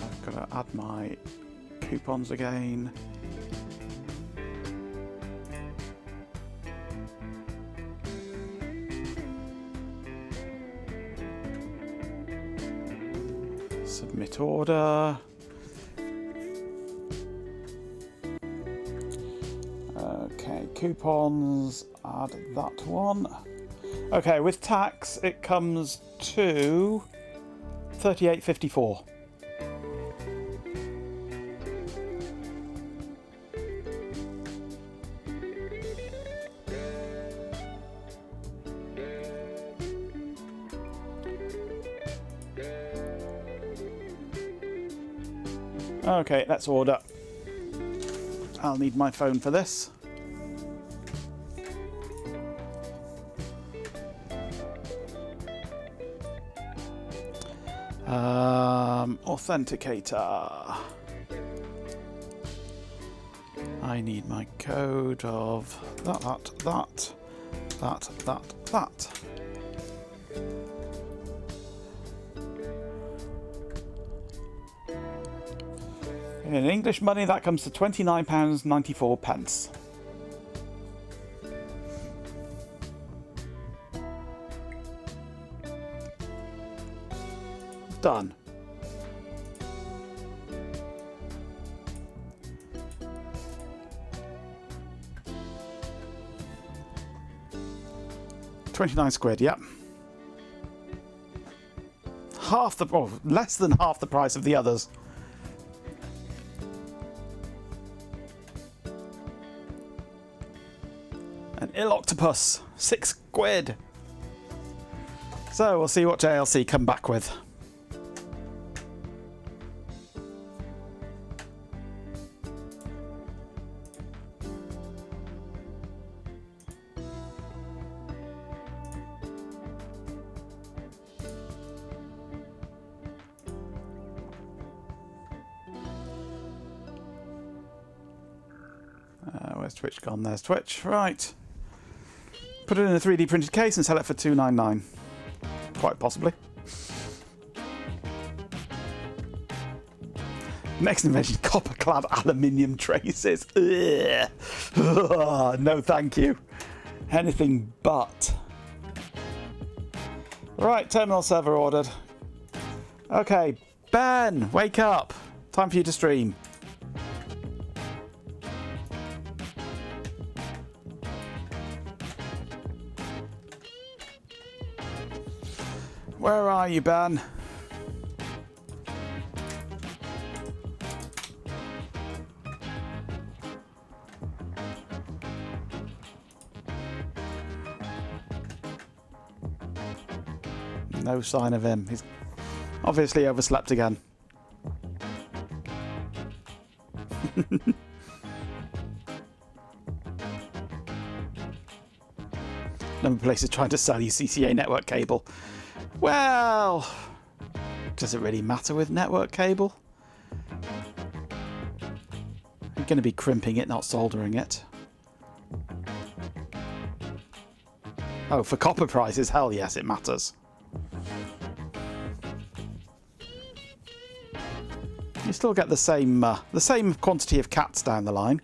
I've got to add my coupons again. Submit order. Okay, coupons, add that one. Okay, with tax it comes to $38.54. Okay, let's order. I'll need my phone for this. Authenticator. I need my code of that. In English money, that comes to £29.94. Done. £29, yep. Less than half the price of the others. An ill octopus, £6. So we'll see what JLC come back with. Where's Twitch gone? There's Twitch. Right. Put it in a 3D printed case and sell it for $2.99. Quite possibly. Next invention, copper-clad aluminium traces. Ugh. Ugh, no, thank you. Anything but. Right, terminal server ordered. Okay, Ben, wake up. Time for you to stream. Where are you, Ben? No sign of him. He's obviously overslept again. Number place is trying to sell you CCA network cable. Well, does it really matter with network cable? You're going to be crimping it, not soldering it. Oh, for copper prices, hell yes, it matters. You still get the same quantity of cats down the line.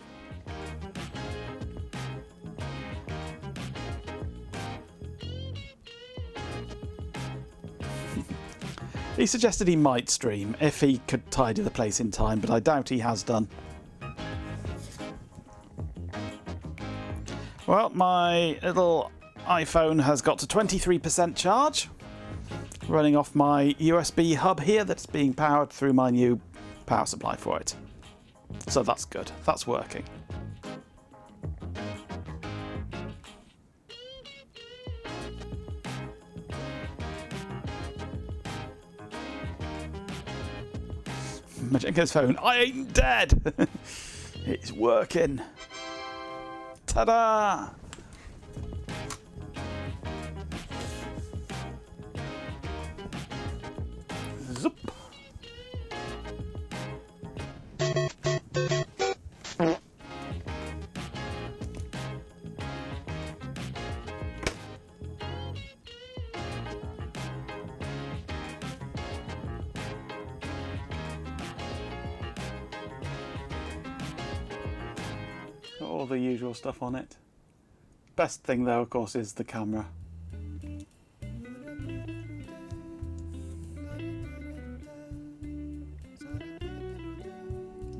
He suggested he might stream if he could tidy the place in time, but I doubt he has done. Well, my little iPhone has got to 23% charge, running off my USB hub here that's being powered through my new power supply for it. So that's good. That's working. Majenko's phone. I ain't dead. It's working. Ta-da! Zoop. All the usual stuff on it. Best thing though, of course, is the camera.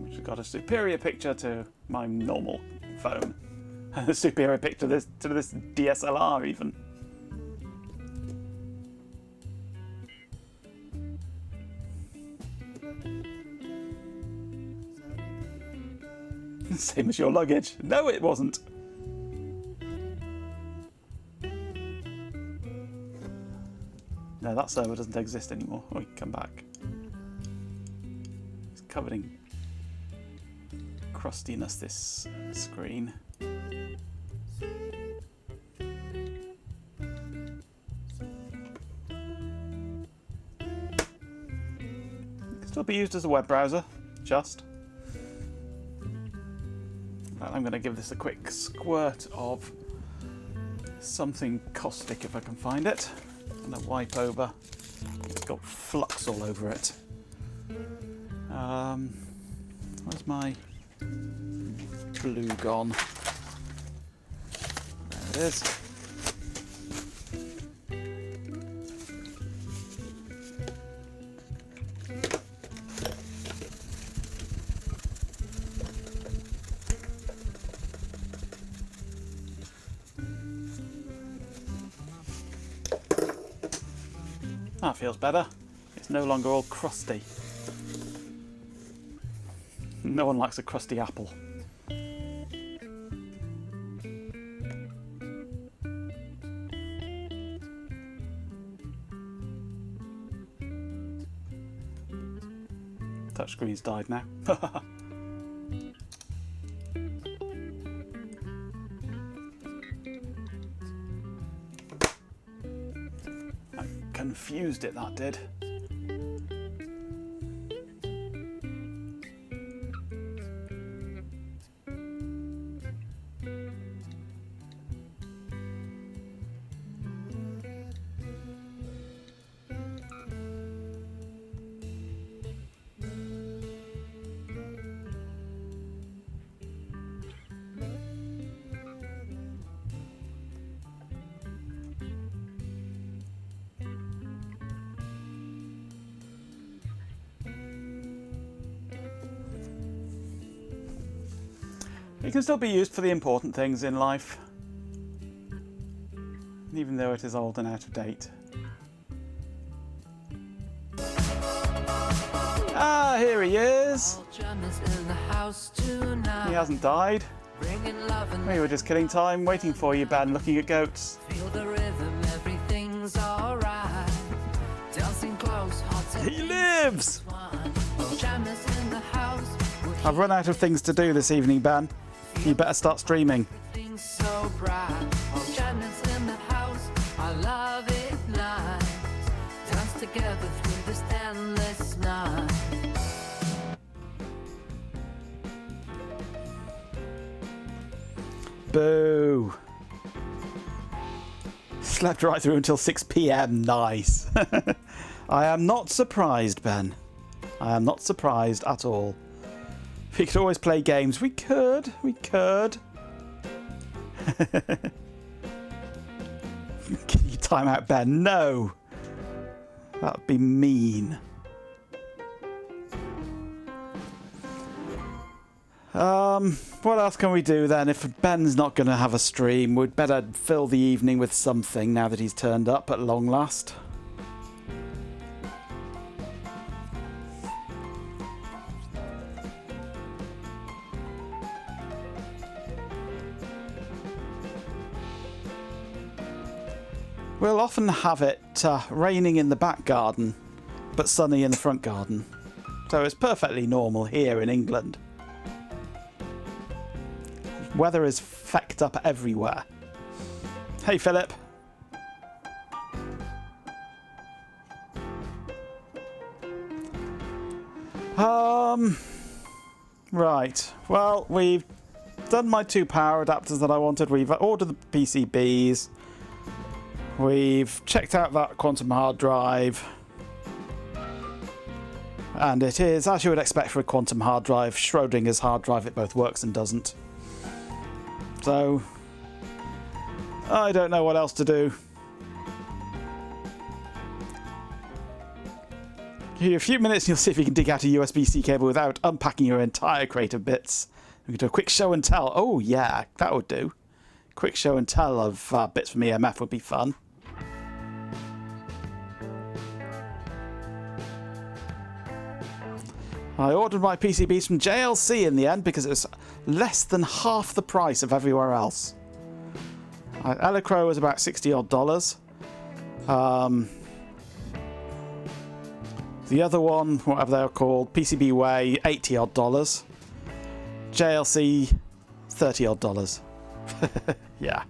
Which has got a superior picture to my normal phone. A superior picture to this DSLR even. Same as your luggage. No, it wasn't. No, that server doesn't exist anymore. Oh, you can come back. It's covered in crustiness, this screen. It can still be used as a web browser, just. I'm going to give this a quick squirt of something caustic if I can find it. I'm going to wipe over. It's got flux all over it. Where's my glue gone? There it is. That feels better. It's no longer all crusty. No one likes a crusty apple. Touchscreen's died now. Confused it, that did. It can still be used for the important things in life, even though it is old and out of date. Ah, here he is. He hasn't died. We were just killing time, waiting for you, Ben, looking at goats. Feel the rhythm, everything's alright. Dancing close, hot He lives! pajamas in the house. I've run out of things to do this evening, Ben. You better start streaming. Everything's so bright. Pajamas in the house. I love it nice. Dance together through this endless night. Boo. Slept right through until 6 p.m. Nice. I am not surprised, Ben. I am not surprised at all. We could always play games. We could. We could. Can you time out, Ben? No. That would be mean. What else can we do then? If Ben's not going to have a stream, we'd better fill the evening with something now that he's turned up at long last. We'll often have it raining in the back garden, but sunny in the front garden. So it's perfectly normal here in England. Weather is fecked up everywhere. Hey, Philip. Right. Well, we've done my 2 power adapters that I wanted. We've ordered the PCBs. We've checked out that quantum hard drive. And it is, as you would expect for a quantum hard drive, Schrodinger's hard drive. It both works and doesn't. So, I don't know what else to do. Give you a few minutes and you'll see if you can dig out a USB-C cable without unpacking your entire crate of bits. We can do a quick show and tell. Oh yeah, that would do. Quick show and tell of bits from EMF would be fun. I ordered my PCBs from JLC in the end because it was less than half the price of everywhere else. Elecro was about $60 odd. The other one, whatever they're called, PCB Way, $80 odd. JLC, $30 odd. Yeah.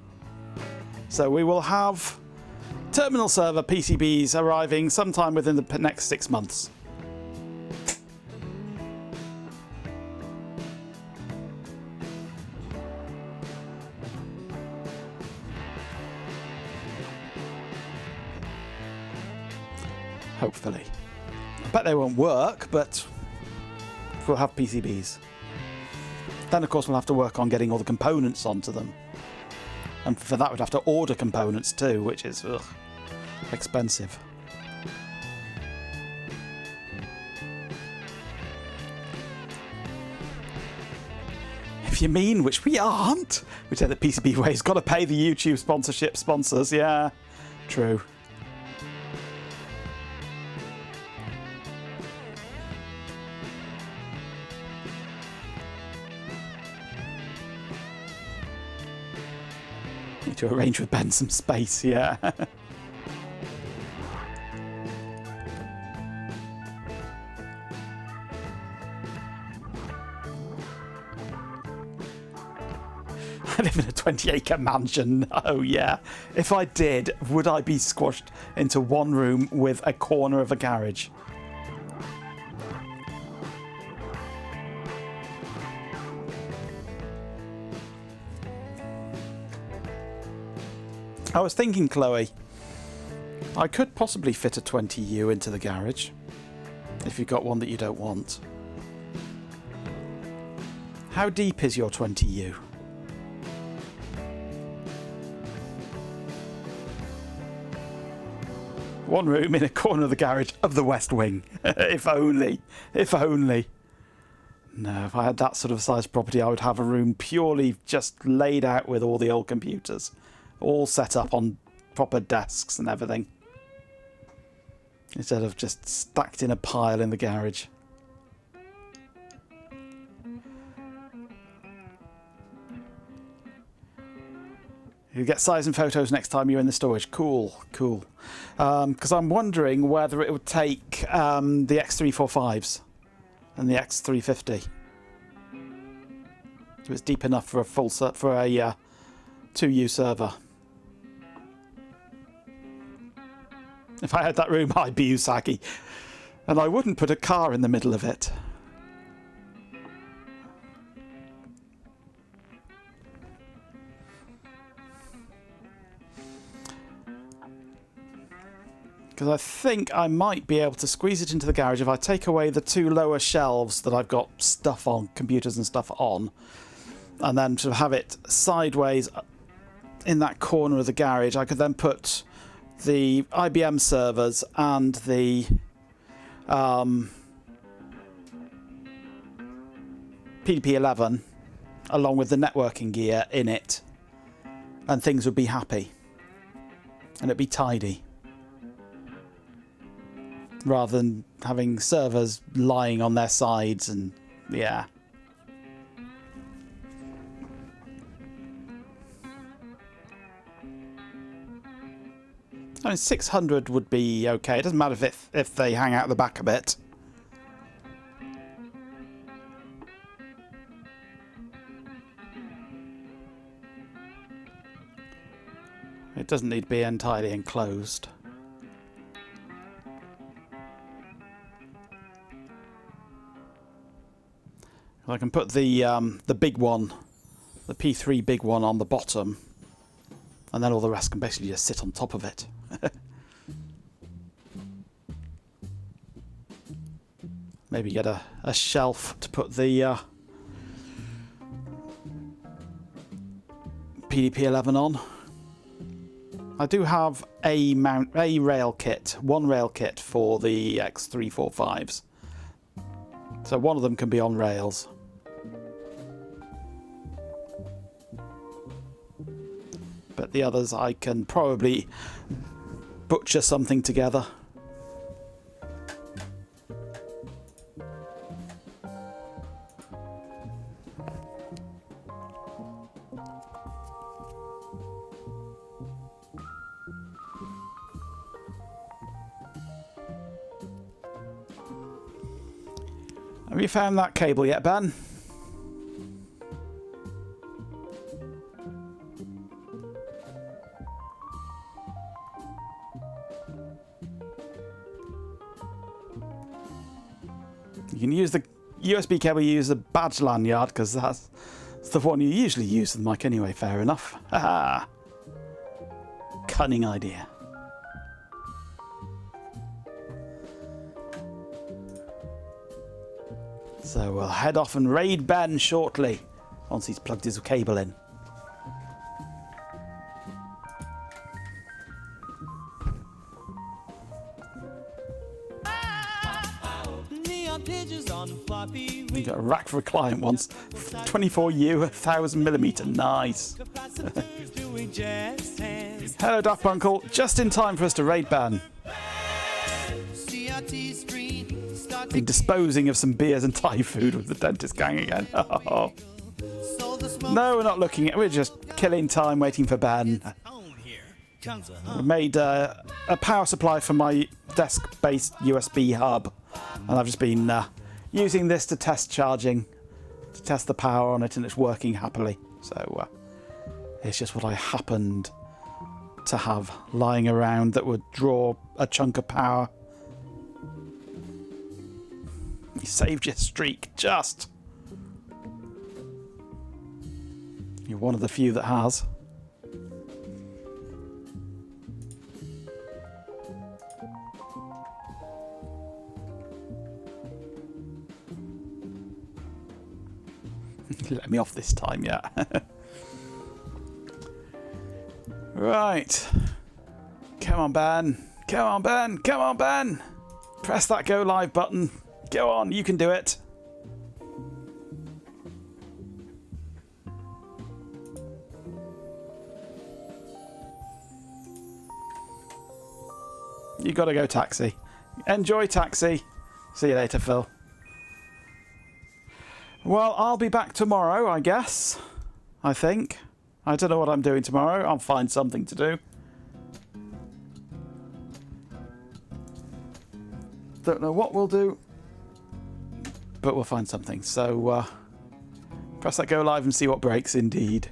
So we will have terminal server PCBs arriving sometime within the next 6 months. Hopefully. I bet they won't work, but we'll have PCBs. Then, of course, we'll have to work on getting all the components onto them. And for that, we'd have to order components too, which is expensive. If you mean, which we aren't, we say that PCB Way's got to pay the YouTube sponsorship sponsors. Yeah, true. Need to arrange with Ben some space, yeah. I live in a 20-acre mansion. Oh, yeah. If I did, would I be squashed into one room with a corner of a garage? I was thinking, Chloe, I could possibly fit a 20U into the garage if you've got one that you don't want. How deep is your 20U? One room in a corner of the garage of the West Wing. If only. If only. No, if I had that sort of size property, I would have a room purely just laid out with all the old computers, all set up on proper desks and everything, instead of just stacked in a pile in the garage. You get size and photos next time you're in the storage. Cool, cool. Because I'm wondering whether it would take the X345s and the X350. If it's deep enough for a full 2U server. If I had that room, I'd be Usagi, and I wouldn't put a car in the middle of it. Because I think I might be able to squeeze it into the garage if I take away the 2 lower shelves that I've got stuff on, computers and stuff on, and then sort of have it sideways in that corner of the garage. I could then put the IBM servers and the PDP-11 along with the networking gear in it, and things would be happy and it'd be tidy, rather than having servers lying on their sides. And yeah. I mean, 600 would be okay. It doesn't matter if they hang out the back a bit. It doesn't need to be entirely enclosed. I can put the big one, the P3 big one, on the bottom, and then all the rest can basically just sit on top of it. Maybe get a shelf to put the PDP-11 on. I do have one rail kit for the X345s, so one of them can be on rails. But the others I can probably butcher something together. Have you found that cable yet, Ben? You can use the USB cable, you use the badge lanyard, because that's the one you usually use with the mic anyway. Fair enough. Haha. Cunning idea. So we'll head off and raid Ben shortly, once he's plugged his cable in. You got a rack for a client once. 24U, 1000mm. Nice. Hello, Daft Punkle. Just in time for us to raid Ben. Been disposing of some beers and Thai food with the dentist gang again. Oh. No, we're not looking at. We're just killing time waiting for Ben. I made a power supply for my desk-based USB hub, and I've just been using this to test charging, to test the power on it, and it's working happily. So it's just what I happened to have lying around that would draw a chunk of power. You saved your streak, just. You're one of the few that has. Let me off this time, yeah. Right. Come on, Ben. Come on, Ben. Come on, Ben. Press that go live button. Go on, you can do it. You got to go Taxi. Enjoy Taxi. See you later, Phil. Well, I'll be back tomorrow, I guess. I think. I don't know what I'm doing tomorrow. I'll find something to do. Don't know what we'll do, but we'll find something. So, press that go live and see what breaks indeed.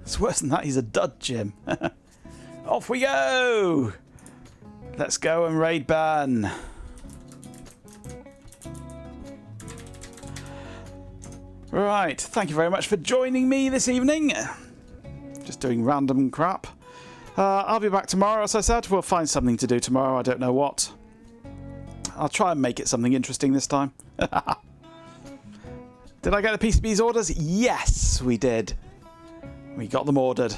It's worse than that. He's a dud, Jim. Off we go! Let's go and raid ban. Right, thank you very much for joining me this evening. Just doing random crap. I'll be back tomorrow, as I said. We'll find something to do tomorrow. I don't know what. I'll try and make it something interesting this time. Did I get the PCB's orders? Yes, we did. We got them ordered.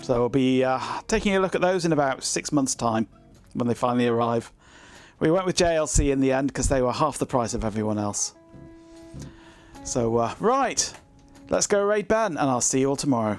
So we'll be taking a look at those in about 6 months' time when they finally arrive. We went with JLC in the end because they were half the price of everyone else. So, right. Let's go raid ban, and I'll see you all tomorrow.